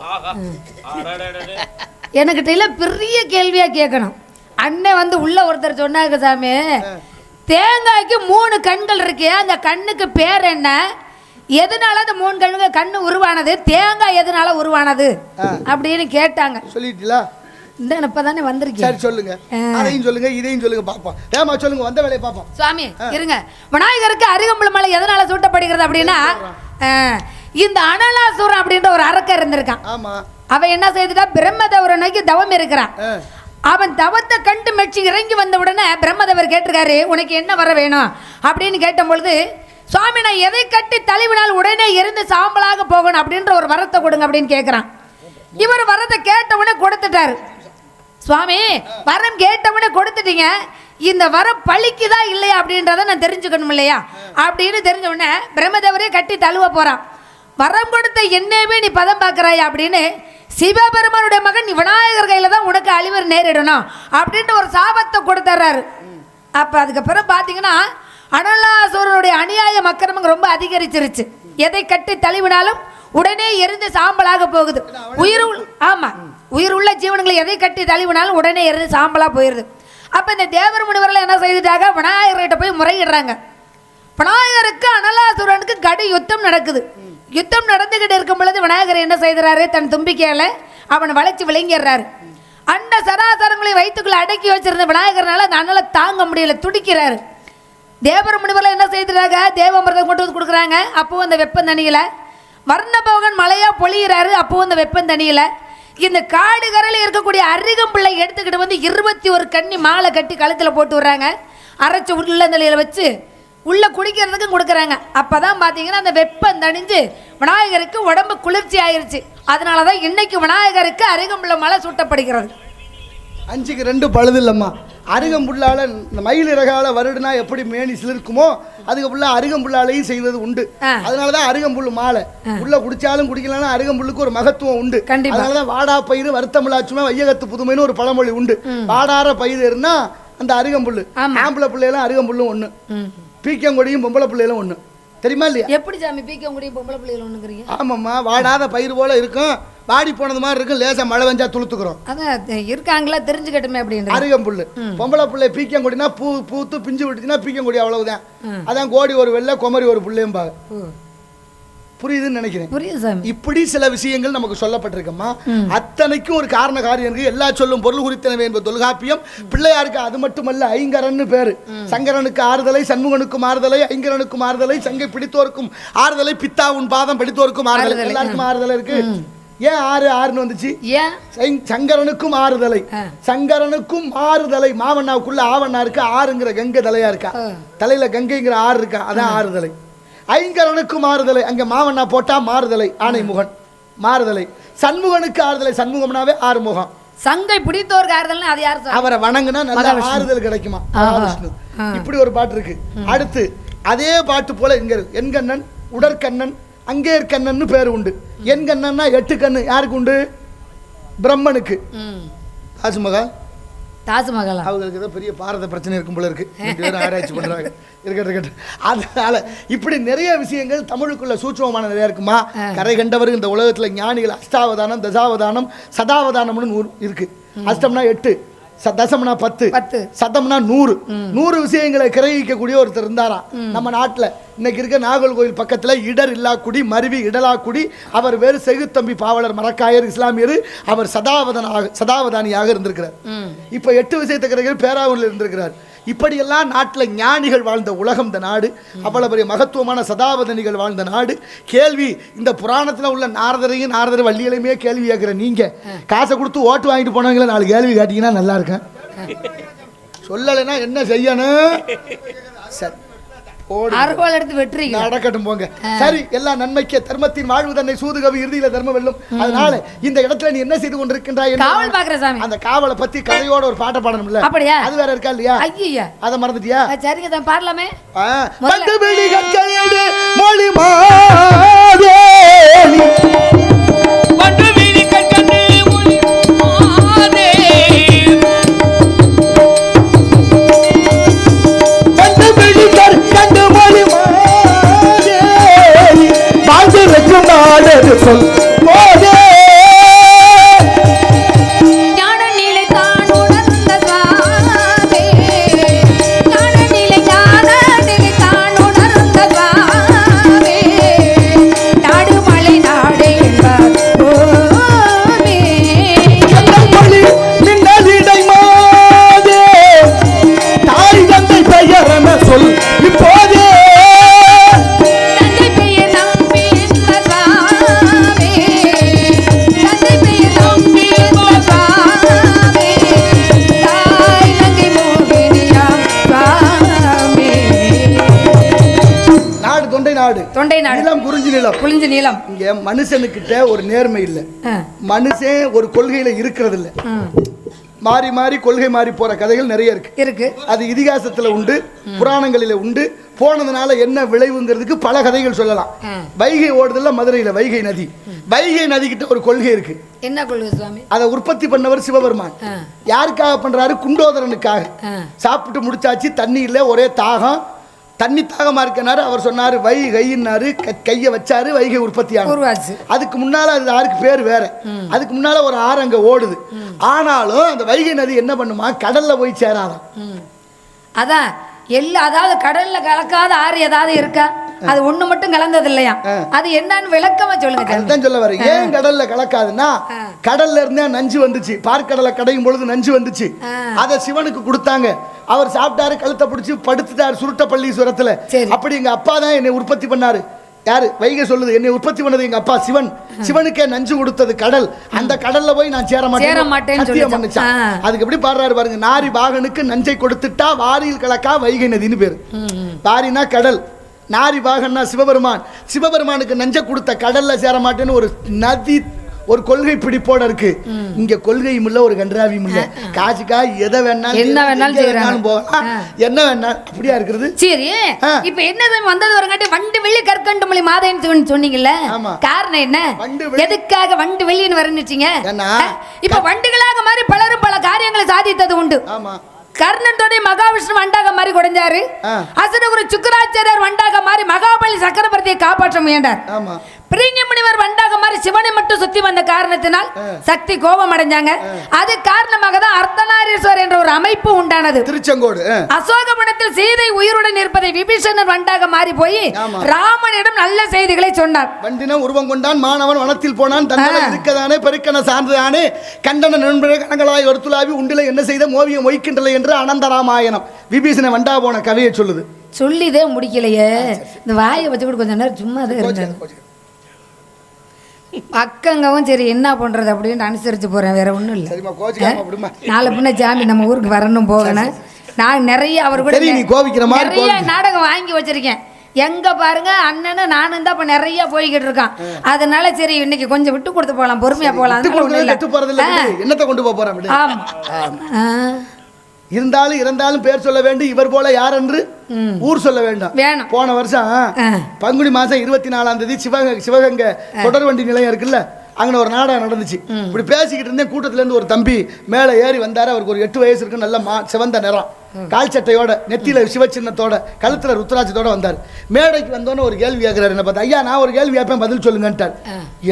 எனக்கிட்ட இல்ல பெரிய கேள்வியா கேட்கணும். அண்ணன் வந்து உள்ள ஒருத்தர் சொன்னாங்க, சாமி தேங்காய்க்கு 3 கண்கள் இருக்கு, அந்த கண்ணுக்கு பேர் என்ன, எதனால அந்த 3 கண்ணு உருவானது, தேங்காய் எதனால உருவானது அப்படின்னு கேட்டாங்க. சொல்லிட்டீங்களா? இந்த இப்பதானே வந்திருக்கேன். சரி சொல்லுங்க, அதையும் சொல்லுங்க, இதையும் சொல்லுங்க பாப்போம். ஏமா சொல்லுங்க, வந்த வேலையை பாப்போம். சுவாமி இருங்க. விநாயகருக்கு அருகம்புல் மலை எதனால சூட்டப்படுகிறது அப்படின்னா, இந்த அனலாசூரன் அப்படின்ற ஒரு அரக்கர் இருந்திருக்கான். ஆமா. அவன் என்ன செய்துட்டா, பிரம்மதேவரை நோக்கி தவம் இருக்கிறான். அவன் தவத்தை கண்டு மெச்சி இறங்கி வந்த உடனே பிரம்மதேவர் கேட்டிருக்காரு, உனக்கு என்ன வர வேணும் அப்படின்னு கேட்ட பொழுது, சுவாமி நான் எதை கட்டி தழுவினால் உடனே எரிந்து சாம்பலாக போகணும் அப்படின்ற ஒரு வரத்தை கொடுங்க அப்படின்னு கேட்குறான். இவர் வரத்தை கேட்டவுடனே கொடுத்துட்டாரு. சுவாமி வரம் கேட்டவுடனே கொடுத்துட்டீங்க, இந்த வரம் பழிக்குதா இல்லையா அப்படின்றத நான் தெரிஞ்சுக்கணும் இல்லையா அப்படின்னு தெரிஞ்ச உடனே பிரம்மதேவரே கட்டி தழுவ போறான். வரம் கொடுத்த என்னையுமே நீ பதம் பார்க்குறாயா அப்படின்னு சிவபெருமானுடைய மகன் விநாயகர் கையில தான் உனக்கு அழிவர் நேரிடணும் அப்படின்ற ஒரு சாபத்தை கொடுத்துறாரு. அப்போ அதுக்கப்புறம் பார்த்தீங்கன்னா அனலாசூரனுடைய அநியாய அக்கிரமம் ரொம்ப அதிகரிச்சிருச்சு. எதை கட்டி தழுவினாலும் உடனே எரிந்து சாம்பலாக போகுது. உயிர் உள்ள ஜீவனங்களை எதை கட்டி தழுவினாலும் உடனே எரிந்து சாம்பலா போயிருது. அப்ப இந்த தேவர் முனிவர்கள் என்ன செய்துட்டாங்க, விநாயகர்கிட்ட போய் முறையிடுறாங்க. விநாயகருக்கு அனலாசூரனுக்கு கடி யுத்தம் நடக்குது. யுத்தம் நடந்துகிட்டு இருக்கும் பொழுது விநாயகர் என்ன செய்கிறாரு, தன் தும்பிக்கையில அவனை வளைச்சு விளங்கிடுறாரு. அண்ட சராசரங்களை வயிற்றுக்குள்ள அடக்கி வச்சிருந்த விநாயகர்னால அந்த அனலை தாங்க முடியல, துடிக்கிறாரு. தேவர் முனிவர்கள் என்ன செய்துறாங்க, தேவாமிர்தம் கொண்டு வந்து கொடுக்குறாங்க. அப்பவும் அந்த வெப்பம் தனியில. வர்ணபோகன் மலையா பொழியிறாரு. அப்பவும் அந்த வெப்பம் தனியில. இந்த காடு கரையில் இருக்கக்கூடிய அருகம்பிள்ளை எடுத்துக்கிட்டு வந்து 21 கன்னி மாலை கட்டி கழுத்தில் போட்டு விடுறாங்க. அரைச்சி உள்ளந்தலையில் வச்சு உள்ள குடிக்கிறதுக்கும் கொடுக்குறாங்க. அப்பதான் பார்த்தீங்கன்னா அந்த வெப்பம் தணிஞ்சு விநாயகருக்கு உடம்பு குளிர்ச்சி ஆயிருச்சு. அதனால தான் இன்னைக்கு விநாயகருக்கு அருகம்புல்ல மலை சூட்டப்படுகிறது. 5க்கு 2 பழுது இல்லம்மா. அருகம்புல்லால இந்த மயில் இறகால வருடுனா எப்படி மேனி சிலிருக்குமோ அதுக்கு புள்ள அருகம்புல்லாலையும் செய்வது உண்டு. அதனாலதான் அருகம்புல்லு மாலை. உள்ள குடிச்சாலும் குடிக்கலாம், அருகம்புல்லுக்கு ஒரு மகத்துவம் உண்டு. அதனாலதான் வாடா பயிர் வருத்தமிழாச்சுமே வையகத்து புதுமைன்னு ஒரு பழமொழி உண்டு. வாடார பயிர் இருந்தா அந்த அருகம்புல்லு. ஆம்பளை பிள்ளைகளும் அருகம்புல்லும் ஒண்ணு, பீக்கங்கொடியும் பொம்பளை பிள்ளைகளும் ஒண்ணு. தெரியுமா இல்லையா? எப்படி சாமி பீக்கங்கொடியும் பொம்பளை பிள்ளைகளும் ஒண்ணுங்கிறீங்க? ஆமாம்மா, வாடாத பயிர் போல இருக்கும், வாடி போனது மாதிரி இருக்கும், லேசா மழை வெஞ்சா துளுத்துக்கிறோம். அதான் இருக்காங்களா தெரிஞ்சுக்கட்டுமே அப்படின்னு. அருகம்புல்லு பொம்பளை பிள்ளை பீக்கங்கொடினா பூத்து பிஞ்சு விட்டுச்சுன்னா பீக்கங்கொடி அவ்வளவுதான். அதான் கோடி ஒரு வெள்ளை குமரி ஒரு பிள்ளையும் பாரு. புரியுதுன்னு நினைக்கிறேன். புரியுது சாமி. இப்படி சில விஷயங்கள் நமக்கு சொல்லப்பட்டிருக்கம்மா. அத்தனைக்கும் ஒரு காரண காரியம் இருக்கு. எல்லா சொல்லும் பொருள் குறித்தனவே என்பது தொல்காப்பியம். பிள்ளையாருக்கு அது மட்டுமல்ல, ஐங்கரன்னு பேரு. சங்கரனுக்கு ஆறுதலை, சண்முகனுக்கும் ஆறுதலை, ஐங்கரனுக்கும் ஆறுதலை, சங்கை பிடித்தோருக்கும் ஆறுதலை, பித்தா உன் பாதம் படித்தோருக்கும் ஆறுதலை, எல்லாருக்கும் ஆறுதலை இருக்கு. ஏன் ஆறுன்னு வந்துச்சு? சங்கரனுக்கும் ஆறுதலை, சங்கரனுக்கும் ஆறுதலை. மாவண்ணாவுக்குள்ள ஆவண்ணா இருக்கு, ஆறுங்கிற கங்கை தலையா இருக்கா, தலையில கங்கைங்கிற ஆறு இருக்கா, அதான் ஆறுதலை. ஐங்கரனுக்கும் ஆறுதலை, அங்க மாவண்ணா போட்டா மாறுதலை, ஆணைமுகன் மாறுதலை. சண்முகனுக்கு ஆறுதலை, சண்முகம்னாவே ஆறுமுகம். சங்கை பிடித்தோருக்கு ஆறுதல், அது யார்? அவரை வணங்குனா நல்ல ஆறுதல் கிடைக்குமா. இப்படி ஒரு பாட்டு இருக்கு. அடுத்து அதே பாட்டு போல இங்க இருக்கு. என்கண்ணன் உடற்கண்ணன் அங்கேற்கண்ணன் பேரு உண்டு. என்கண்ணன்னா 8 கண்ணு யாருக்கு உண்டு? பிரம்மனுக்கு. தாஜ்மஹால் தாஜ்மஹால் அவங்களுக்கு ஏதோ பெரிய பாரத பிரச்சனை இருக்கும் போல இருக்கு, ஆராய்ச்சி பண்றாங்க. இருக்கட்டும். அதனால இப்படி நிறைய விஷயங்கள் தமிழுக்குள்ள சூட்சமான நிறைய இருக்குமா. கரை கண்டவர் இந்த உலகத்துல ஞானிகள் அஷ்டாவதானம், தசாவதானம், சதாவதானம்னு இருக்கு. அஷ்டம்னா 8, தசம்னா 10, சதம்னா 100. 100 விஷயங்களை கிரகிக்கக்கூடிய ஒருத்தர் இருந்தாரா நம்ம நாட்டுல. இன்னைக்கு இருக்க நாகல் கோயில் பக்கத்துல இடர் இல்லா குடி மருவி இடலாக்குடி. அவர் வேறு செகுத்தம்பி பாவலர் மரக்காயர் இஸ்லாமியர். அவர் சதாவதானியாக இருந்திருக்கிறார். இப்ப 8 விஷயத்தை கிரக பேராவூரில் இருந்திருக்கிறார். இப்படியெல்லாம் நாட்டில் ஞானிகள் வாழ்ந்த உலகம் இந்த நாடு. அவ்வளவு பெரிய மகத்துவமான சதாவதனிகள் வாழ்ந்த நாடு. கேள்வி, இந்த புராணத்தில் உள்ள நாரதரையும் நாரதர் வள்ளியலையுமே கேள்வி கேட்குற நீங்க காசை கொடுத்து ஓட்டு வாங்கிட்டு போனவங்கள 4 கேள்வி கேட்டீங்கன்னா நல்லா இருக்கேன். சொல்லலைன்னா என்ன செய்யணும்? சரி, அறுவாள் எடுத்து வெட்டுறீங்க. நடக்கட்டும் போங்க. சரி, எல்லா நன்மைக்கு தர்மத்தின் வாழ்வு தன்னை சூதுகவி இறுதியில தர்மம் வெல்லும். அதனால இந்த இடத்துல நீ என்ன செய்து கொண்டிருக்கின்றாய்? காவல் பாக்குற சாமி. அந்த காவலை பத்தி கதையோட ஒரு பாட்ட பாடணும் இல்ல? அப்படியா? அது வேற இருக்கா இல்லையா? ஐயா, அத மறந்துட்டியா? சரிங்க தான் பாடலாமே. பட்டு விழி கக்கையடு மொழி மாதே பட்டு விழி கக்கண்டு மொழி மாதே பட்டு விழி கற்கண்டு மொழி மாதே வாழ்ந்து வைக்கும் நாடது சொல் போதே சொல் இப்போதே நாடு தொண்டை நாடு, தொண்டை நாடு, நிலம் குறிஞ்சி நிலம், புளிஞ்ச நீளம். இங்க மனுஷனுக்கிட்ட ஒரு நேர்மை இல்ல, மனுஷன் ஒரு கொள்கையில இருக்கிறது இல்ல. மாறி மாறி கொள்கை மாறி போற கதைகள் நிறைய இருக்கு. அது இதிகாசத்துல உண்டு, புராணங்களில உண்டு. போனதுனால என்ன விளைவுங்கிறதுக்கு பல கதைகள் சொல்லலாம். வைகை ஓடுதல்ல மதுரையில வைகை நதி, வைகை நதி கிட்ட ஒரு கொள்கை இருக்கு. என்ன கொள்கை சுவாமி? அதை உற்பத்தி பண்ணவர் சிவபெருமான். யாருக்காக பண்றாரு? குண்டோதரனுக்காக. சாப்பிட்டு முடிச்சாச்சு, தண்ணி இல்ல, ஒரே தாகம், தண்ணி தாகமா இருக்கனாரு. அவர் சொன்னாரு வைகைன்னாரு, கையை வச்சாரு, வைகை உற்பத்தி ஆச்சு. அதுக்கு முன்னால அது யாருக்கு பேர் வேற. அதுக்கு முன்னால ஒரு ஆறு அங்க ஓடுது. ஆனாலும் அந்த வைகை நதி என்ன பண்ணுமா? கடல்ல போய் சேராதான். அதான் அதாவது கடல்ல கலக்காத ஆறு ஏதாவது இருக்கா? அது ஒண்ணு மட்டும் கலந்தது இல்லையா? அது என்னன்னு விளக்கமா சொல்லுங்க. அதுதான் சொல்ல வரேன். ஏன் கடல்ல கலக்காதுன்னா, கடல்ல இருந்தே நஞ்சு வந்துச்சு. பார்க்கடலை கடையும் பொழுது நஞ்சு வந்துச்சு. அதை சிவனுக்கு கொடுத்தாங்க. அவர் சாப்பிட்டாரு, கழுத்தை பிடிச்சி படுத்துட்டாரு சுருட்டப்பள்ளீஸ்வரத்துல. அப்படி எங்க அப்பா தான் என்னை உற்பத்தி பண்ணாரு. யாரு? வைகை சொல்லுது, என்னை உற்பத்தி பண்ணது எங்க அப்பா சிவன். சிவனுக்கே நஞ்சு கொடுத்தது கடல். அந்த கடல்ல போய் நான் சேர மாட்டேன். அதுக்கு எப்படி பாடுறாரு பாருங்க. நாரி பாகனுக்கு நஞ்சை கொடுத்துட்டா வாரியில் கலக்கா வைகை நதினு பேரு. வாரினா கடல், நாரி பாகன்னா சிவபெருமான். சிவபெருமானுக்கு நஞ்சை கொடுத்த கடல்ல சேர மாட்டேன்னு ஒரு நதி, ஒரு கொள்கை பிடிப்போட இருக்கு. இங்க கொள்கையும் இல்ல, ஒரு கன்றாவியும் இல்ல. காசுக்கா எதை வேணாலும் என்ன வேணாலும் போகலாம், என்ன வேணாலும் அப்படியா இருக்கிறது. சரி, இப்ப என்ன வந்தது வரங்காட்டி வண்டு வெள்ளி கற்கண்டு மொழி மாதேன்னு சொன்னீங்கல்ல, காரணம் என்ன? எதுக்காக வண்டு வெள்ளின்னு வரணுச்சீங்க? இப்ப வண்டுகளாக மாதிரி பலரும் பல காரியங்களை சாதித்தது உண்டு. கர்ணனுடைய மகாவிஷ்ணு வண்டாக மாதிரி குடைஞ்சாரு. அசுரகுரு சுக்கராச்சாரியர் வண்டாக மாதிரி மகாபலி சக்கரவர்த்தியை காப்பாற்ற முயன்றார். பிரிங்கி முனிவர் வண்டாக மாதிரி சிவனை மட்டும் சுத்தி வந்த காரணத்தினால் சக்தி கோபம் அடைஞ்சாங்க. அது காரணமாக தான் அர்த்தநாரீஸ்வரர் என்ற ஒரு அமைப்பு உண்டானது. திருச்செங்கோடு அசோகவனத்தில் சீதை உயிருடன் இருப்பதை விபீஷணர் வண்டாக மாறி போய் ராமனிடம் நல்ல செய்திகளை சொன்னார். வண்டின உருவம் கொண்டான், மாணவன் வனத்தில் போனான், தண்டனை இருக்கதானே பெருக்கன சார்ந்ததானே, கண்டன நண்பரே கணங்களாய் ஒருத்துலாவி உண்டில என்ன செய்த மோவியம் ஒய்க்கின்றல என்று அனந்த ராமாயணம் விபீஷண வண்டா போன கதையை சொல்லுது. சொல்லிதே முடிக்கலையே, இந்த வாயை வச்சு கூட கொஞ்ச நேரம் சும்மா தான் இருந்தாங்க. அக்கங்கவும் சரி என்ன பண்றது அப்படின்னு அனுசரிச்சு போறேன், வேற ஒண்ணும் இல்ல. நாளை பின்ன ஜாமி நம்ம ஊருக்கு வரணும் போகணும். நான் நிறைய அவர் கூட நிறைய நாடகம் வாங்கி வச்சிருக்கேன். எங்க பாருங்க அண்ணனும் நானும் தான் இப்ப நிறைய போய்கிட்டு இருக்கான். அதனால சரி இன்னைக்கு கொஞ்சம் விட்டு கொடுத்து போகலாம், பொறுமையா போகலாம். என்னத்தை கொண்டு போறோம். இருந்தாலும் இறந்தாலும் பேர் சொல்ல வேண்டும். இவர் போல யார் என்று ஊர் சொல்ல வேண்டும். போன வருஷம் பங்குனி மாசம் 24ஆம் தேதி சிவகங்கை தொடர்வண்டி நிலையம் இருக்குல்ல, அங்கே ஒரு நாடகம் நடந்துச்சு. இப்படி பேசிக்கிட்டு இருந்தேன். கூட்டத்துல இருந்து ஒரு தம்பி மேலே ஏறி வந்தாரு. அவருக்கு ஒரு 8 வயசு இருக்கு. நல்ல சிவந்த நிறம், கால் சட்டையோட, நெத்தியில சிவச்சின்னத்தோட, கழுத்துல ருத்ராட்சத்தோட வந்தார். மேடைக்கு வந்தோன்னு ஒரு கேள்வி கேட்கிறாரு. என்ன பார்த்தா, ஐயா நான் ஒரு கேள்வி கேட்பேன், பதில் சொல்லுங்கன்ட்டார்.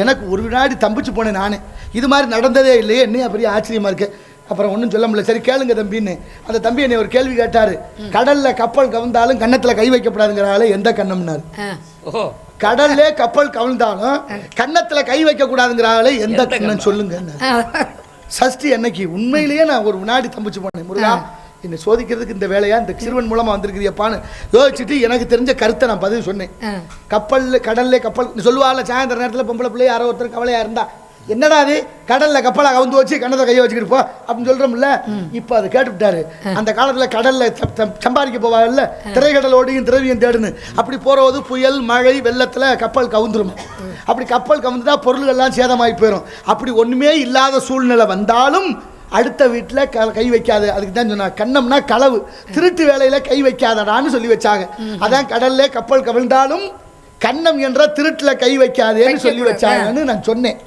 எனக்கு ஒரு வினாடி தம்பிச்சு போனேன். நானே இது மாதிரி நடந்ததே இல்லையே, என்ன பெரிய ஆச்சரியமா இருக்கு. அப்புறம் ஒன்றும் சொல்ல முடியல. சரி கேளுங்க தம்பின்னு அந்த தம்பி என்னை ஒரு கேள்வி கேட்டாரு. கடல்ல கப்பல் கவிழ்ந்தாலும் கன்னத்துல கை வைக்கப்படாதுங்கிறால எந்த கண்ணம்னாரு. கடல்ல கப்பல் கவிழ்ந்தாலும் கன்னத்துல கை வைக்க கூடாதுங்கிறால எந்த கண்ணம் சொல்லுங்க. சஷ்டி அன்னைக்கு உண்மையிலேயே நான் ஒரு வினாடி தம்பிச்சு போனேன். முருகா என்னை சோதிக்கிறதுக்கு இந்த வேலையா இந்த சிறுவன் மூலமா வந்திருக்கிறியப்பான்னு யோசிச்சுட்டு எனக்கு தெரிஞ்ச கருத்தை நான் பதில் சொன்னேன். கப்பல்ல கடல்ல கப்பல் சொல்லுவாள். சாயந்தர நேரத்தில் பொம்பளை பிள்ளை யாரோ ஒருத்தர் கவலையா இருந்தா என்னடா அது கடல்ல கப்பலை கவுந்து வச்சு கண்ணத்தை கையை வச்சுக்கிட்டு போ அப்படின்னு சொல்றோம்ல. இப்ப அதை கேட்டுவிட்டாரு. அந்த காலத்துல கடல்ல சம்பாதிக்க போவாங்கல்ல, திரைக்கடலோடையும் திரவியம் தேடுன்னு. அப்படி போறது புயல் மழை வெள்ளத்துல கப்பல் கவுந்துரும். அப்படி கப்பல் கவுந்துட்டா பொருள்கள்லாம் சேதமாகி போயிடும். அப்படி ஒண்ணுமே இல்லாத சூழ்நிலை வந்தாலும் அடுத்த வீட்டில் கை வைக்காது. அதுக்கு தான் சொன்னா கண்ணம்னா களவு, திருட்டு வேலையில கை வைக்காதடான்னு சொல்லி வச்சாங்க. அதான் கடல்ல கப்பல் கவிழ்ந்தாலும் கண்ணம் என்ற திருட்டுல கை வைக்காதேன்னு சொல்லி வச்சாங்கன்னு நான் சொன்னேன்.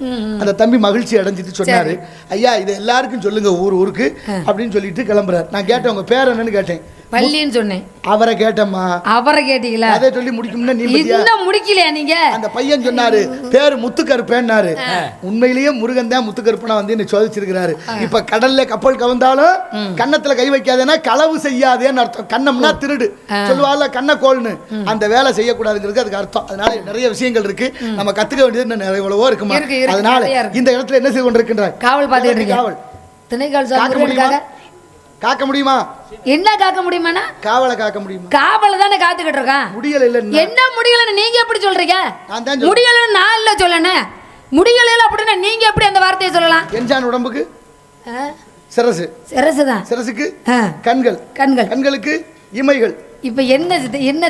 அந்த தம்பி மகிழ்ச்சி அடைஞ்சிட்டு சொன்னாரு, ஐயா இதை எல்லாருக்கும் சொல்லுங்க ஊருக்கு அப்படின்னு சொல்லிட்டு கிளம்புறாரு. நான் கேட்டேன் உங்க பேர் என்னன்னு கேட்டேன். வள்ளின்னு சொன்னேன். அவரை கேட்டம்மா. அவரை கேட்டீங்களா? அதே சொல்லி முடிக்கும்னா நீ இன்னும் முடிக்கலையா நீங்க? அந்த பையன் சொன்னாரு பேரு முத்துக்கருப்பேன்னாரு. உண்மையிலேயே முருகன் தான் முத்துக்கருப்பனா வந்து என்ன சோதிச்சிருக்கிறாரு. இப்ப கடல்ல கப்பல் கவர்ந்தாலும் கன்னத்துல கை வைக்காதேன்னா களவு செய்யாதேன்னு அர்த்தம். கண்ணம்னா திருடு சொல்லுவாள், கண்ணக்கோள்னு. அந்த வேலை செய்யக்கூடாதுங்கிறது அதுக்கு அர்த்தம். அதனால நிறைய விஷயங்கள் இருக்கு, நம்ம கத்துக்க வேண்டியது நிறைய எவ்வளவோ இருக்குமா. அதனால இந்த இடத்துல என்ன செய்து கொண்டிருக்கின்றார்? காவல் பார்த்துட்டு காவல் திணைக்காவல் காக்க முடியுமா? என்ன காக்க முடியுமானா? காவலை காக்க முடியுமா? காவலை தானே காத்துக்கிட்டு இருக்கான். முடியல இல்ல. என்ன முடியலன்னு நீங்க எப்படி சொல்றீங்க? முடியலன்னு நான் இல்ல சொல்லணும். முடியல அப்படின்னா நீங்க எப்படி அந்த வார்த்தையை சொல்லலாம்? எஞ்சான் உடம்புக்கு சிரசு, சிரசு தான். சிரசுக்கு கண்கள், கண்கள், கண்களுக்கு இமைகள். இப்ப என்ன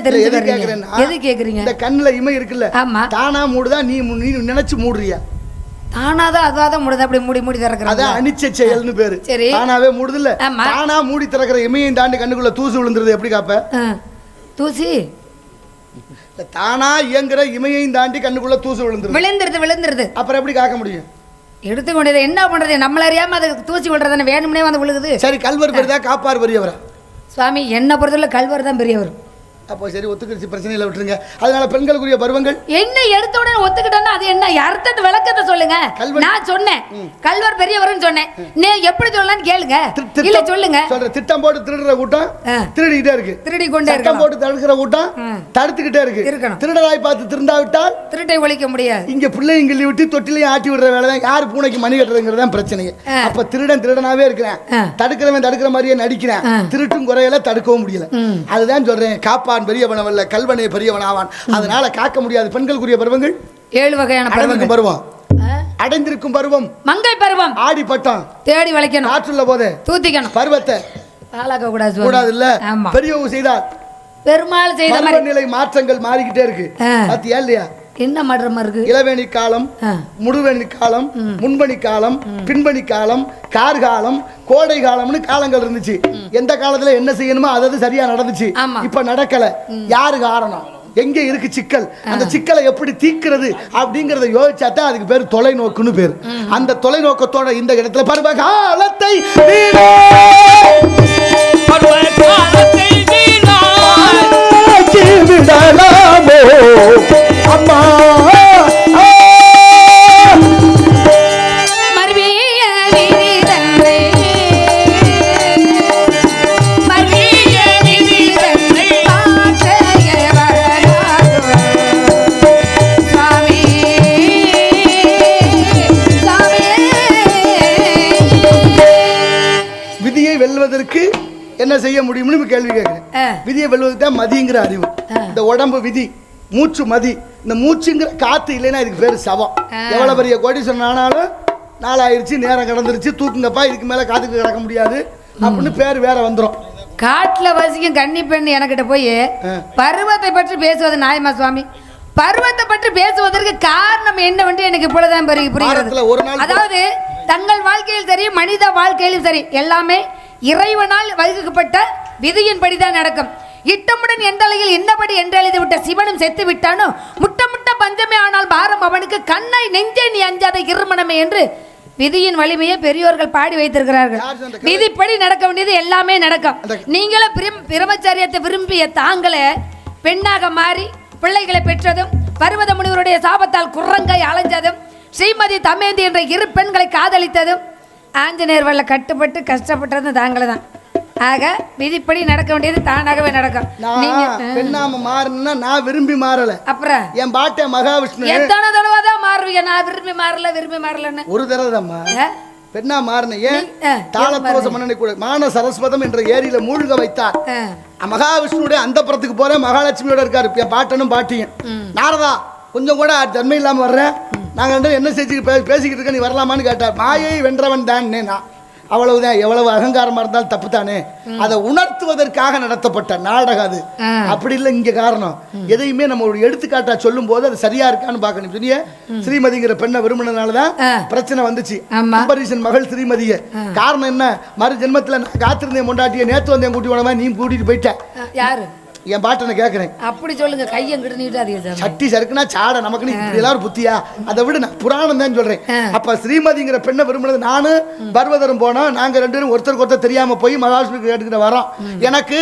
தெரிஞ்சுக்கிறீங்க? எது கேக்குறீங்க? இந்த கண்ணுல இமை இருக்குல்ல, தானா மூடுதா நீ நினைச்சு மூடுறியா? தானாதான் அதான் மூடுது. அப்படி மூடி மூடி திறக்கிற அதான் அனிச்ச செயல்னு பேரு. சரி, தானாவே மூடுது இல்ல. தானா மூடி திறக்கிற இமையையும் தாண்டி கண்ணுக்குள்ள தூசு விழுந்துருது. எப்படி காப்ப? தூசி தானா இயங்குற இமையையும் தாண்டி கண்ணுக்குள்ள தூசு விழுந்துருது. அப்புறம் எப்படி காக்க முடியும்? எடுத்துக்கொண்டது என்ன பண்றது? நம்மள அறியாம அது தூசி விழுறதுன்னு வேணும்னே வந்து விழுகுது. சரி, கல்வர் பெரியதா காப்பார் பெரியவரா? சுவாமி என்ன பொறுத்தவரை கல்வர் தான் பெரியவர். அப்போ சரி, ஒத்துக்கிடுச்சு, பிரச்சனையில விட்டுருங்க. அதனால பெண்களுக்குரிய பருவங்கள் என்ன எடுத்த உடனே ஒத்துக்கிட்டா அது என்ன அர்த்தத்தை விளக்கத்தை சொல்லுங்க. நான் சொன்னேன் கல்வர் பெரியவர்னு சொன்னேன். நீ எப்படி சொல்லலாம்னு கேளுங்க. இல்ல சொல்லுங்க. சொல்ற திட்டம் போட்டு திருடுற கூட்டம் திருடிக்கிட்டே இருக்கு, திருடி கொண்டே இருக்கு. திட்டம் போட்டு தடுக்கிற கூட்டம் தடுத்துக்கிட்டே இருக்கு. திருடராய் பார்த்து திருந்தாவிட்டால் திருட்டை ஒழிக்க முடியாது. இங்க பிள்ளைங்க கிள்ளி விட்டு தொட்டிலையும் ஆட்டி விடுற வேலை தான். யாரு பூனைக்கு மணி கட்டுறதுங்கிறது தான் பிரச்சனையே. அப்ப திருடன் திருடனாவே இருக்கிறேன், தடுக்கிறவன் தடுக்கிற மாதிரியே நடிக்கிறேன். திருட்டும் குறையில தடுக்கவும் முடியல. அதுதான் சொல்றேன், காப்பா பெரியவனவல்ல கல்வனே பெரியவனாவான். அதனால காக்க முடியாது. பெண்களுக்குரிய பருவங்கள் 7 வகையான பருவங்கள். பருவம் அடைந்திருக்கும் பருவம் மங்கை பருவம். ஆடி பட்டம் தேடி வளைக்கணும், ஆற்றுள்ள போதே தூத்திக்கணும். பருவத்தை ஆளாக்க கூடாது இல்ல. பெரியவங்க செய்தால் பெருமாள் செய்த மாதிரி நிலை மாற்றங்கள் மாறிக்கிட்டே இருக்கு. பாத்தியா இல்லையா? என்ன மாற்றமா இருக்கு? இளவேணி காலம், முடுவேணி காலம், முன்பணி காலம், பின்பணி காலம், கார்காலம், கோடை காலம்னு காலங்கள் இருந்துச்சு. எந்த காலத்துல என்ன செய்யணுமோ அது சரியா நடந்துச்சு. இப்ப நடக்கல. யாரு காரணம்? எங்க இருக்கு சிக்கல்? அந்த சிக்கலை எப்படி தீர்க்கிறது அப்படிங்கறத யோசிச்சாதான் அதுக்கு பேரு தொலைநோக்குன்னு பேரு. அந்த தொலைநோக்கத்தோட இந்த இடத்துல பருவ காலத்தை விடலாமோ அம்மா வெல்வதற்கு என்ன செய்ய முடியும்னு கேள்வி கேட்கிறேன். விதியை வெல்வதற்கு தான் மதிங்கிற அறிவு. இந்த உடம்பு விதி, மூச்சு மதி. இந்த மூச்சுங்கிற காத்து இல்லைன்னா இதுக்கு பேரு சவம். எவ்வளவு பெரிய கோடீஸ்வரன் ஆனாலும் நாளாயிருச்சு, நேரம் கடந்துருச்சு, தூக்குங்கப்பா, இதுக்கு மேல காத்துக்கு கிடக்க முடியாது அப்படின்னு பேரு வேற வந்துடும். காட்டுல வசிக்கும் கன்னி பெண் எனக்கிட்ட போய் பருவத்தை பற்றி பேசுவது நியாயமா சுவாமி? பருவத்தை பற்றி பேசுவதற்கு காரணம் என்னவென்று எனக்கு இப்பொழுதுதான் புரிகிறது. அதாவது தங்கள் வாழ்க்கையில் சரி, மனித வாழ்க்கையிலும் சரி, எல்லாமே இறைவனால் வகுக்கப்பட்ட விதியின்படிதான் நடக்கும். இட்டமுடன் எந்த அலையில் என்னபடி என்று எழுதி விட்ட சிவனும் செத்து விட்டானோ, முட்ட பஞ்சமே ஆனால் பாரம் அவனுக்கு, கண்ணை நெஞ்சே நீ அஞ்சாத இருமணமே என்று விதியின் வலிமையை பெரியோர்கள் பாடி வைத்திருக்கிறார்கள். விதிப்படி நடக்க வேண்டியது எல்லாமே நடக்கும். நீங்களும் பிரம்மச்சரியத்தை விரும்பிய தாங்களே பெண்ணாக மாறி பிள்ளைகளை பெற்றதும், பர்வத முனிவருடைய சாபத்தால் குரங்காய் அலைஞ்சதும், ஸ்ரீமதி தமேந்தி என்ற 2 பெண்களை காதலித்ததும், ஆஞ்சநேயர் வல்ல கட்டுப்பட்டு கஷ்டப்பட்டதும் தாங்களே தான். ஆக விதிப்படி நடக்க வேண்டியது தானாகவே நடக்கும். பெண்ணாம மாறணும்னா நான் விரும்பி மாறல. அப்புறம் என் பாட்டை மகாவிஷ்ணு எத்தனை தடவை தான் மாறுவீங்க? நான் விரும்பி மாறலன்னு ஒரு தடவை தான்மா பெண்ணா மாறின. ஏன்? தாளத்தோச மன்னனை கூட மான சரஸ்வதம் என்ற ஏரியில மூழ்க வைத்தார். மகாவிஷ்ணுடைய அந்த புறத்துக்கு போற மகாலட்சுமியோட இருக்காரு என் பாட்டனும் பாட்டியும். நாரதா கொஞ்சம் கூட தன்மை இல்லாம வர்ற நாங்கள் ரெண்டு என்ன செஞ்சு பேசிக்கிட்டு இருக்க, நீ வரலாமான்னு கேட்டார். மாயை வென்றவன் தான் நான், அவ்வளவுதான். எவ்வளவு அகங்காரமா இருந்தாலும் தப்பு தானே, அதை உணர்த்துவதற்காக நடத்தப்பட்ட நாடகம் அது. அப்படி இல்லை இங்க காரணம். எதையுமே நம்ம ஒரு எடுத்துக்காட்டா சொல்லும் போது அது சரியா இருக்கான்னு பார்க்கணும். சொன்னிய ஸ்ரீமதிங்கிற பெண்ணை விரும்பினதுனாலதான் பிரச்சனை வந்துச்சு. அம்பரீஷன் மகள் ஸ்ரீமதிய. காரணம் என்ன, மறு ஜென்மத்துல நான் காத்திருந்தேன் பொண்டாட்டிய, நேத்து வந்தேன் கூட்டி போனவன் நீ கூட்டிட்டு போயிட்ட. யாரு என் பாட்டனை கேட்கறேன். அப்படி சொல்லுங்க, கையங்கிட்டு நீட்டாதீங்க. சட்டி சறுக்குனா சாட நமக்குன்னு இப்படி எல்லாம் ஒரு புத்தியா? அதை விட நான் புராணம் தான் சொல்றேன். அப்ப ஸ்ரீமதிங்கிற பெண்ணை விரும்பினது நானு பர்வதரும் போனோம். நாங்க ரெண்டு பேரும் ஒருத்தருக்கு ஒருத்தர் தெரியாம போய் மகாலட்சுமி கேட்டுக்கிட்ட வரோம். எனக்கு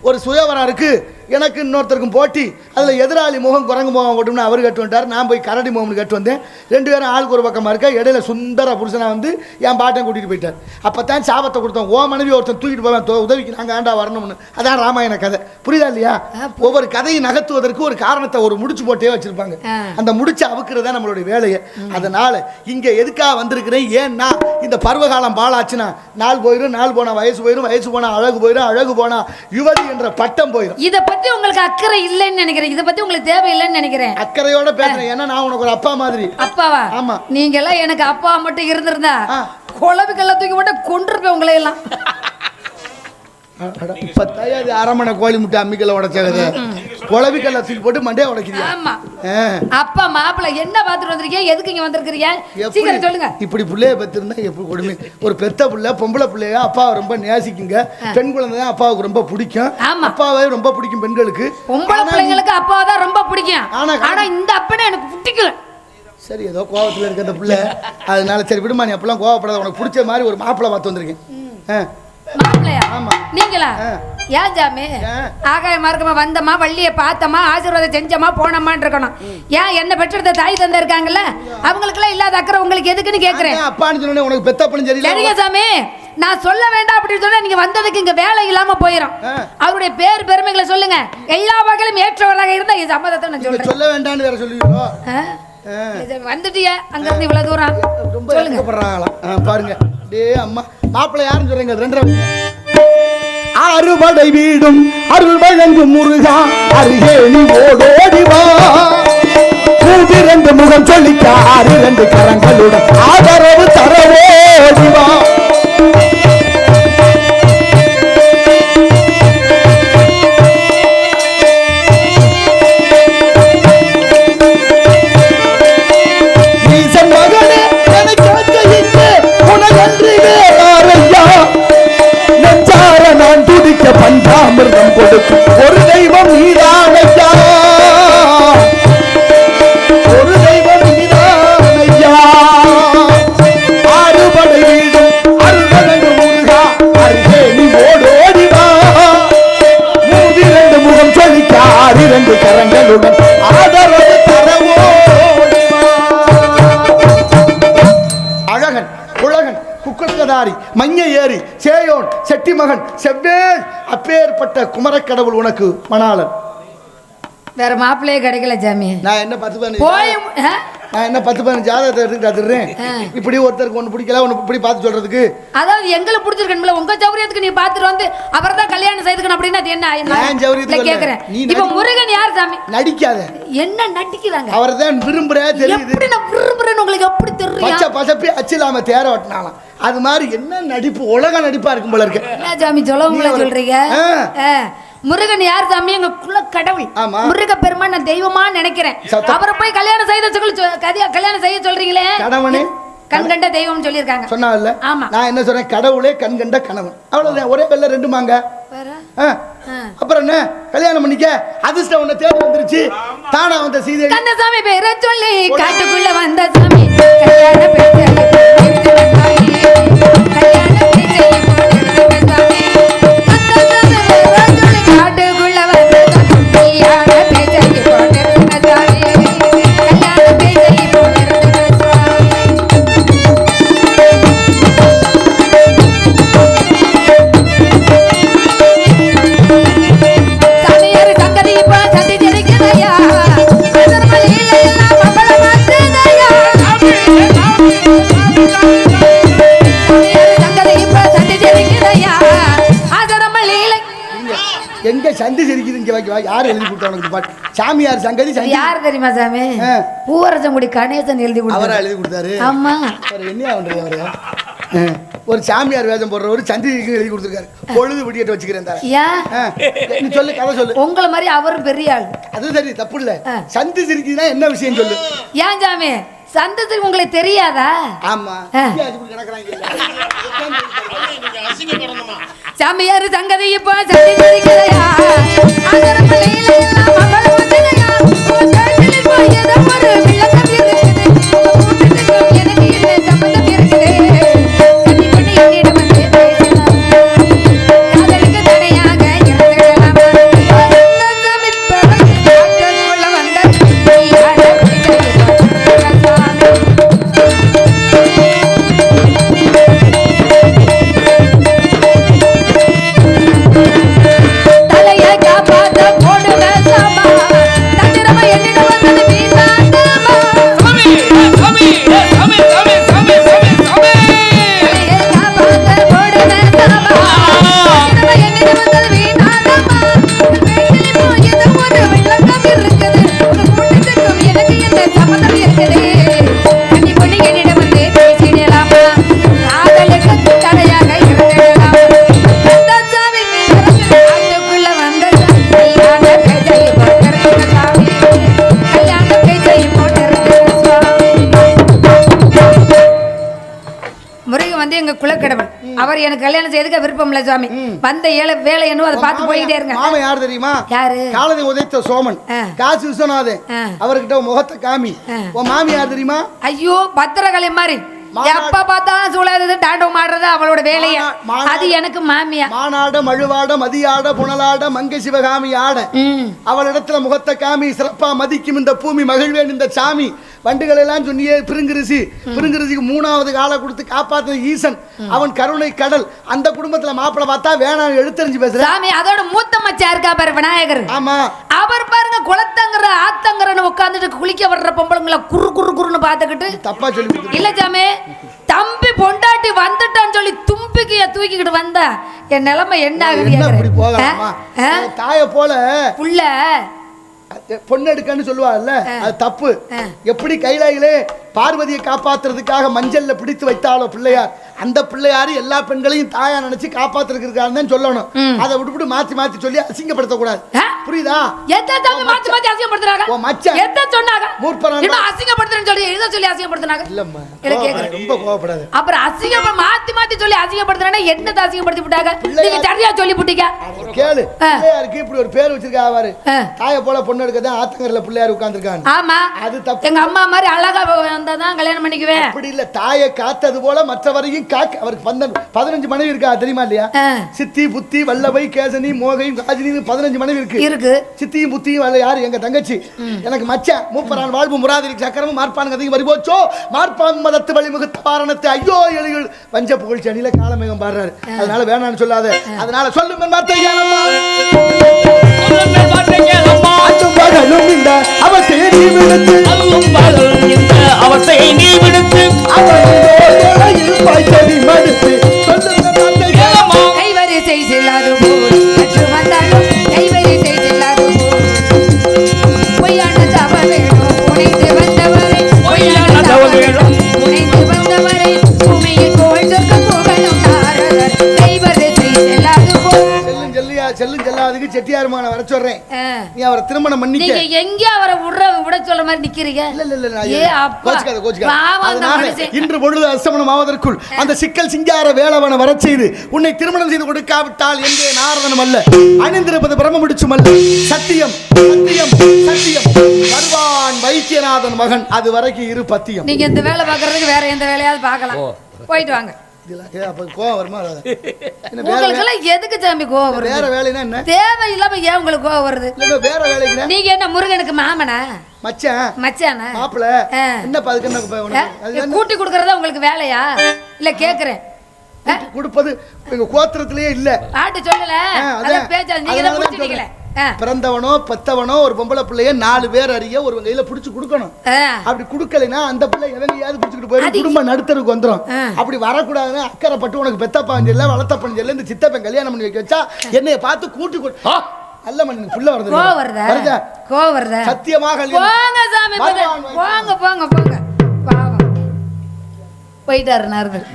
ஒரு சுயவரம் இருக்கு, எனக்கு இன்னொருத்தருக்கும் போட்டி. அதில் எதிராளி முகம் குரங்கு முகம் ஓட்டும்னு அவர் கேட்டு வந்தார். நான் போய் கரடி முகம்னு கேட்டு வந்தேன். ரெண்டு பேரும் ஆளுக்கு ஒரு பக்கமாக இருக்க. இடையில சுந்தர புருஷனா வந்து என் பாட்டன் கூட்டிகிட்டு போயிட்டார். அப்போ தான் சாபத்தை கொடுத்தோம். ஓ மனைவி ஒருத்தன் தூக்கிட்டு போவேன், உதவிக்கு நாங்கள் ஆண்டா வரணும்னு. அதான் ராமாயண கதை. புரியுதா இல்லையா? ஒவ்வொரு கதையை நகர்த்துவதற்கு ஒரு காரணத்தை ஒரு முடிச்சு போட்டே வச்சிருப்பாங்க. அந்த முடிச்சு அவுக்குறதா நம்மளுடைய வேலையை. அதனால இங்கே எதுக்காக வந்திருக்கிறேன், ஏன்னா இந்த பருவகாலம் பாலாச்சுன்னா நாள் போயிடும், நாள் போனால் வயசு போயிடும், வயசு போனால் அழகு போயிடும், அழகு போனால் யுவதி என்ற பட்டம் போயிடும். இத பத்தி உங்களுக்கு அக்கறை இல்லைன்னு நினைக்கிறேன். இத பத்தி உங்களுக்கு தேவை இல்லைன்னு நினைக்கிறேன். அக்கறையோட பேசுறேன். ஏன்னா நான் உனக்கு ஒரு அப்பா மாதிரி. அப்பாவா? ஆமா. நீங்க எல்லாம் எனக்கு அப்பா மட்டும் இருந்திருந்தா குழம்புக்கெல்லாம் தூக்கி மட்டும் கொண்டிருப்பேன் உங்களை எல்லாம். இப்ப தயாரி அரமனை கோழி முட்டை அம்மிக்கல்ல உடைச்சது குழவிக்கல்ல தூக்கி போட்டு மண்டே உடைக்கிறியா? ஆமா. அப்பா மாப்பிள்ள என்ன பாத்துட்டு வந்திருக்கீங்க, எதுக்கு இங்க வந்திருக்கீங்க, சீக்கிரம் சொல்லுங்க. இப்படி பிள்ளைய பெற்றிருந்தா எப்படி கொடுமை. ஒரு பெத்த பிள்ளை பொம்பளை பிள்ளைய அப்பாவை ரொம்ப நேசிக்குங்க. பெண் குழந்தை தான் அப்பாவுக்கு ரொம்ப பிடிக்கும். அப்பாவை ரொம்ப பிடிக்கும் பெண்களுக்கு. பொம்பளை பிள்ளைங்களுக்கு அப்பாவை தான் ரொம்ப பிடிக்கும். ஆனா இந்த அப்பனை எனக்கு பிடிக்கல. சரி, ஏதோ கோவத்துல இருக்க அந்த பிள்ளை, அதனால சரி விடுமா, நீ அப்பெல்லாம் கோவப்படாத. உனக்கு பிடிச்ச மாதிரி ஒரு மாப்பிள்ளை பார்த்து வந்திருக்கேன். மாப்பிள்ளையா? நீங்களா? ஏன் ஜாமி ஆகாய மார்க்கமா வந்தமா, வள்ளியை பார்த்தமா, ஆசீர்வாதம் செஞ்சமா, போனமான்னு இருக்கணும். ஏன் என்ன பெற்றெடுத்த தாய் தந்தை இருக்காங்கல்ல, அவங்களுக்கு எல்லாம் இல்லாத அக்கறை உங்களுக்கு எதுக்குன்னு கேக்குறேன். அப்பான்னு சொன்னே உனக்கு பெத்த அப்பன்னு தெரியல. சரிங்க சாமி, நான் சொல்ல வேண்டாம் அப்படின்னு சொன்னா நீங்க வந்ததுக்கு இங்க வேலை இல்லாம போயிடும். அவருடைய பேர் பெருமைகளை சொல்லுங்க. எல்லா வகையிலும் ஏற்றவராக இருந்தா இது சம்மதத்தை நான் சொல்றேன். சொல்ல வேண்டாம்னு வேற சொல்லுவீங்களோ? வந்துட்டிய அங்க இருந்து இவ்வளவு தூரம் ரொம்ப கஷ்டப்படுறாங்களாம். பாருங்க டே அம்மா, மாப்பிள்ளை யாருன்னு சொல்றீங்க? ரெண்டு அறுபடை வீடும் அருள் வழங்கும் முருகா, அருகே நீ ஓடோடிவா. இரண்டு முகம் சொல்லிக்க, ஆறு இரண்டு கரங்களுடன் ஆதரவு தரவோடிவா. பஞ்சாமிர்தம் கொடுக்கும் ஒரு தெய்வம் நீதானையா, ஒரு தெய்வம் நீதானையா. ஆறுபடை வீடும் அருள்வழங்கு முருகா, அருகே நீ ஓடோடிவா. மூவிரண்டு முகம் சொல்லிக்க, ஆறிரண்டு கரங்களுடன் ஆதரவு தரவோடிவா. அழகன் குழகன் குக்கதாரி மஞ்ச ஏறி சேயோன் செட்டி மகன் செவ்வேல் அப்பேற்பட்ட குமரக்கடவுள் உனக்கு மணாளன். வேற மாப்பிள்ளையே கிடைக்கல ஜாமி. நான் என்ன 10-15 ஜாதகத்தை எடுத்துக்கிட்டு அதுறேன். இப்படி ஒருத்தருக்கு ஒன்று பிடிக்கல, ஒன்று இப்படி பார்த்து சொல்றதுக்கு. அதாவது எங்களுக்கு பிடிச்சிருக்கணும்ல, உங்க சௌரியத்துக்கு நீ பார்த்துட்டு வந்து அப்புறம் தான் கல்யாணம் செய்துக்கணும் அப்படின்னா அது என்ன? நான் சௌரியத்துக்கு கேக்குறேன். இப்ப முருகன் யார் சாமி? நடிக்காத. என்ன நடிக்கிறாங்க? அவர் தான் விரும்புறே தெரியுது. எப்படி நான் விரும்புறேன்னு உங்களுக்கு எப்படி தெரியும்? பச்சை பசப்பி அச்சிலாம தேர ஓட்டினாலாம். அது மாதிரி என்ன நடிப்பு, உலக நடிப்பா இருக்கும் போல இருக்கு. என்ன சாமி சொல்லவும் சொல்றீங்க? முருகன் யார் சாமி? எங்க குல கடவுள் முருக பெருமான். நான் தெய்வமா நினைக்கிறேன். அவரை போய் கல்யாணம் கல்யாணம் செய்ய சொல்றீங்களே, கணவனே கண் கண்ட தெய்வம் சொல்லியிருக்காங்க. சொன்னால நான் என்ன சொல்றேன், கடவுளே கண் கண்ட கணவன். அவ்வளவுதான், ஒரே வெள்ள ரெண்டு மாங்க. அப்புறம் என்ன, கல்யாணம் பண்ணிக்க. அதிர்ஷ்டம் உன்னை தேடி வந்துருச்சு. தானா வந்த சீதை கந்தசாமி பேரை சொல்லி காட்டுக்குள்ள வந்த சாமி. கல்யாண பேச்சை எங்க சந்தி சிரிக்குது இங்க வைக்க யாரு எழுதி கொடுத்தா உனக்கு பாட்டு? சாமியார் சங்கதி இது யார் தெரியுமா சாமி? பூவரசங்குடி கணேசன் எழுதி அவரா கொடுத்தாரு. எழுதி கொடுத்தாரு. ஆமா. என்ன பண்றது அவரு? ஒரு சாமியார் வேதம் போடுறவர் சந்திரிக்கு எழுதி கொடுத்துருக்காரு. பொழுது விடியட்ட வச்சுக்கிறேன். நீ சொல்லு, கதை சொல்லு. உங்களை மாதிரி அவரும் பெரிய ஆள். அது சரி, தப்பு இல்ல. சந்தி சிரிக்குதுன்னா என்ன விஷயம் சொல்லு. ஏன் சாமி சந்தத்துக்கு உங்களுக்கு தெரியாதா? ஆமா. சாமியார் சங்கதி இப்போ சந்தி சிரிக்கலையா? அகரமலையில எல்லாம் மகள் வந்தனையா? உங்கள் போய் ஏதோ ஒரு விளக்கம் இருக்குது. கூட்டத்துக்கும் எனக்கு என்ன சம்பந்தம் இருக்குது? கன்னி பொண்ணு என்னிடம் வந்து பேசலாம். காதலுக்கு தடையாக இருந்துவிடலாமா? சாமி பகல் வந்த நீயான தலையை காப்பாத்த போடுவ சாமா. தந்திரமா என்னிடம் வந்தது வீணாதாமா. தலையை காப்பாத்த போடுவ சாமா. தந்திரமா என்னிடம் வந்தது வீணாதாமா. பேச்சிலே போய் ஏதோ ஒரு விளக்கம் இருக்குது. உங்க கூட்டத்துக்கும் எனக்கு என்ன சம்மதம் இருக்குது? கன்னி பொண்ணு என்னிடம் வந்து பேசிடலாமா? காதலுக்கு தடையாக இருந்திடலாமா? சாமி அதுக்குள்ள வந்த கல்யாண பேச்சை போட்டிருக்க சாமி. கல்யாண பேச்சை போட்டிருக்க சுவாமி. முருகன் வந்து எங்க குலக்கடவுள். அவர் எனக்கு கல்யாணம் செய்யறதுக்கு விருப்பம் இல்ல சாமி. வந்த வேலை என்னவோ அதை பார்த்து போயிட்டே இருங்க. மாமா யார் தெரியுமா? யாரு? காலதி உதைத்த சோமன், காசி விஸ்வநாதன். அவர்கிட்ட முகத்தை காமி. உன் மாமி யார் தெரியுமா? ஐயோ பத்திரகாளி மாதிரி எப்ப பார்த்தாலும் சூழறது தாண்டவம் ஆடுறது அவளோட வேலைய. அது எனக்கு மாமியா. மானாட மழுவாட மதியாட புனலாட மங்கை சிவகாமி ஆட அவளிடத்துல முகத்தை காமி. சிறப்பா மதிக்கும் இந்த பூமி மகிழ்வேன் இந்த சாமி. வண்டுகள் எல்லாம் சொன்னியே பிருங்கிருசி. பிருங்கிருசிக்கு 3வது காலை கொடுத்து காப்பாத்த ஈசன். அவன் கருணை கடல். அந்த குடும்பத்துல மாப்பிளை பார்த்தா வேணாம் எடுத்தறிஞ்சு பேசுற சாமி. அதோட மூத்த மச்சா இருக்கா பாரு விநாயகர். ஆமா. அவர் பாருங்க குளத்தங்கர ஆத்தங்கரன்னு உட்காந்துட்டு குளிக்க வர்ற பொம்பளைங்களை குறு குறு குறுன்னு பாத்துக்கிட்டு தப்பா சொல்லி இல்ல சாமி. தம்பி பொண்டாட்டி வந்துட்டான்னு சொல்லி தும்பிக்கைய தூக்கிக்கிட்டு வந்தா என் நிலைமை என்ன ஆகுது? தாய போல புள்ள பொண்ணு எடுக்கன்னு சொல்லுவாங்கல்ல, அது தப்பு. எப்படி கைலாயிலே பார்வதியை காப்பாத்துறதுக்காக மஞ்சள்ல பிடித்து வைத்தாலோ பிள்ளையார், அந்த பிள்ளையாரு எல்லா பெண்களையும் தாயா நினைச்சு காப்பாத்துறதுக்காக சொல்லணும். அதை விட்டு மாத்தி மாத்தி சொல்லி அசிங்கப்படுத்த கூடாது. புரியுதா? மாத்தி மாத்தி அசிங்கப்படுத்துறாங்க. ஓ மச்சான் எத சொன்னாங்க? மூர்ப்பறாங்க. என்ன அசிங்கப்படுத்துறேன்னு சொல்லி எதை சொல்லி அசிங்கப்படுத்துறாங்க? இல்லம்மா, இல்ல கேக்குறேன். ரொம்ப கோவப்படாத. அப்புறம் அசிங்க மாத்தி மாத்தி சொல்லி அசிங்கப்படுத்துறானே என்னத அசிங்கப்படுத்தி விட்டாங்க? நீங்க சரியா சொல்லி புட்டீங்க. கேளு. பிள்ளையாருக்கு இப்படி ஒரு பேர் வச்சிருக்கா பாரு. தாய போல பொண்ணு எடுக்கதான் ஆத்தங்கரல பிள்ளையார் உட்கார்ந்திருக்காங்க. ஆமா, அது தப்பு. எங்க அம்மா மாதிரி அழகா வந்தாதான் கல்யாணம் பண்ணிக்குவேன். அப்படி இல்ல, தாயை காத்தது போல மற்றவரையும் காக்க. அவருக்கு 15 மனைவி இருக்கா தெரியுமா இல்லையா? சித்தி புத்தி வல்லவை கேசனி மோகை காஜினி 15 மனைவி இருக்கு. சித்தியும் புத்தியும் யாரு? எங்க தங்கச்சி. எனக்கு மச்சான் மூப்பரான் வாழ்வு முராதிரி சக்கரமும் மார்பான் கதையும் வரிபோச்சோ மார்பான் மதத்து வழிமுகத்து பாரணத்தை ஐயோ எலிகள் வஞ்ச புகழ்ச்சி அணியில காலமேகம் பாடுறாரு. அதனால வேணான்னு சொல்லாத. அதனால சொல்லும் அவத்தை நீ விடுத்து கைவரிசை செல்லாது போல் வந்தாலும் கைவரிசை செல்லாது போல் பொய்யான தவ வேணும் உனைந்து வந்தவரை பொய்யான தவ வேணும் உனைந்து வந்தவரை உமையில் கோள் சொர்க்க புகழும் நாரதர் கைவரிசை செல்லாது போல். செல்லும் செல்லாதுக்கு செட்டியாருமான வர சொல்றேன். நீ அவரை திருமணம் பண்ணிக்க. நீங்க எங்க அவரை விட சொல்ற மாதிரி நிக்கிறீங்க? இன்று பொழுது அஸ்தமனம் ஆவதற்குள் அந்த சிக்கல் சிங்கார வேளவனை வர செய்து உன்னை திருமணம் செய்து கொடுக்காவிட்டால் எங்கே நாரதனும் அல்ல, அணிந்திருப்பது பிரம்ம முடிச்சும் அல்ல. சத்தியம் சத்தியம் சத்தியம். வருவான் வைத்தியநாதன் மகன். அது வரைக்கும் இரு பத்தியம். நீங்க இந்த வேலை பாக்குறதுக்கு வேற எந்த வேலையாவது பார்க்கலாம். போயிட்டு வாங்க. கோவம் வருமா? எதுக்கு சாமி கோவம் வருது? வேற வேலைனா என்ன? தேவையில்லாம ஏன் உங்களுக்கு கோவம் வருது? வேற வேலைக்கு நீங்க என்ன முருகனுக்கு மாமனா மச்சானா மாப்பிள? என்னப்பா அதுக்கு என்ன கூட்டி கொடுக்கறதா உங்களுக்கு வேலையா? இல்ல கேக்குறேன். கொடுப்பது எங்க கோத்திரத்திலேயே இல்ல. ஆட்டு சொல்லல, அத பேச்சா நீங்க தான் புடிச்சிட்டீங்களே. பிறந்தவனோ பத்தவனோ ஒரு பொம்பளை பிள்ளைய 4 பேர் அறிய ஒரு கையில புடிச்சு கொடுக்கணும். அப்படி குடுக்கலைன்னா அந்த பிள்ளை எவங்கையாவது புடிச்சுக்கிட்டு போயிடும், குடும்பம் நடுத்தருக்கு வந்துடும். அப்படி வரக்கூடாதுன்னு அக்கறைப்பட்டு உனக்கு பெத்தப்பா இல்ல வளர்த்தப்பன் இல்ல இந்த சித்தப்பன் கல்யாணம் பண்ணி வைக்க வச்சா என்னைய பார்த்து கூட்டி அல்ல மண்ணு புள்ள வருது கோவம் வருதா வருதா கோவம் வருதா சத்தியமாக போங்க சாமி வருவான், போங்க போங்க போங்க பாவம் போயிட்டாரு நாரதர்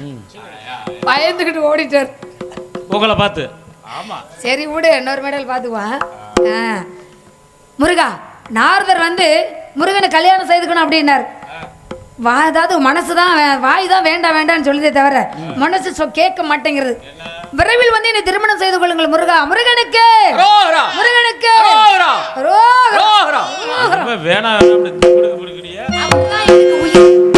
பயந்துக்கிட்டு ஓடிட்டார் உங்களை பார்த்து ஆமா சரி விடு இன்னொரு மெடல் பார்த்துக்குவான் முருகா நாரதர் வந்து முருகனை கல்யாணம் செய்துக்கணும் அப்படின்னார் அதாவது மனசு தான் வாய் தான் வேண்டாம் வேண்டாம்னு சொல்லுதே தவிர மனசு கேட்க மாட்டேங்கிறது விரைவில் வந்து என்னை திருமணம் செய்து கொள்ளுங்கள் முருகா முருகனுக்கு ரோஹரா முருகனுக்கு ரோஹரா ரோஹரா. ரோஹரா வேணா வேணா அப்படி அவன்தான் எனக்கு உயிர்.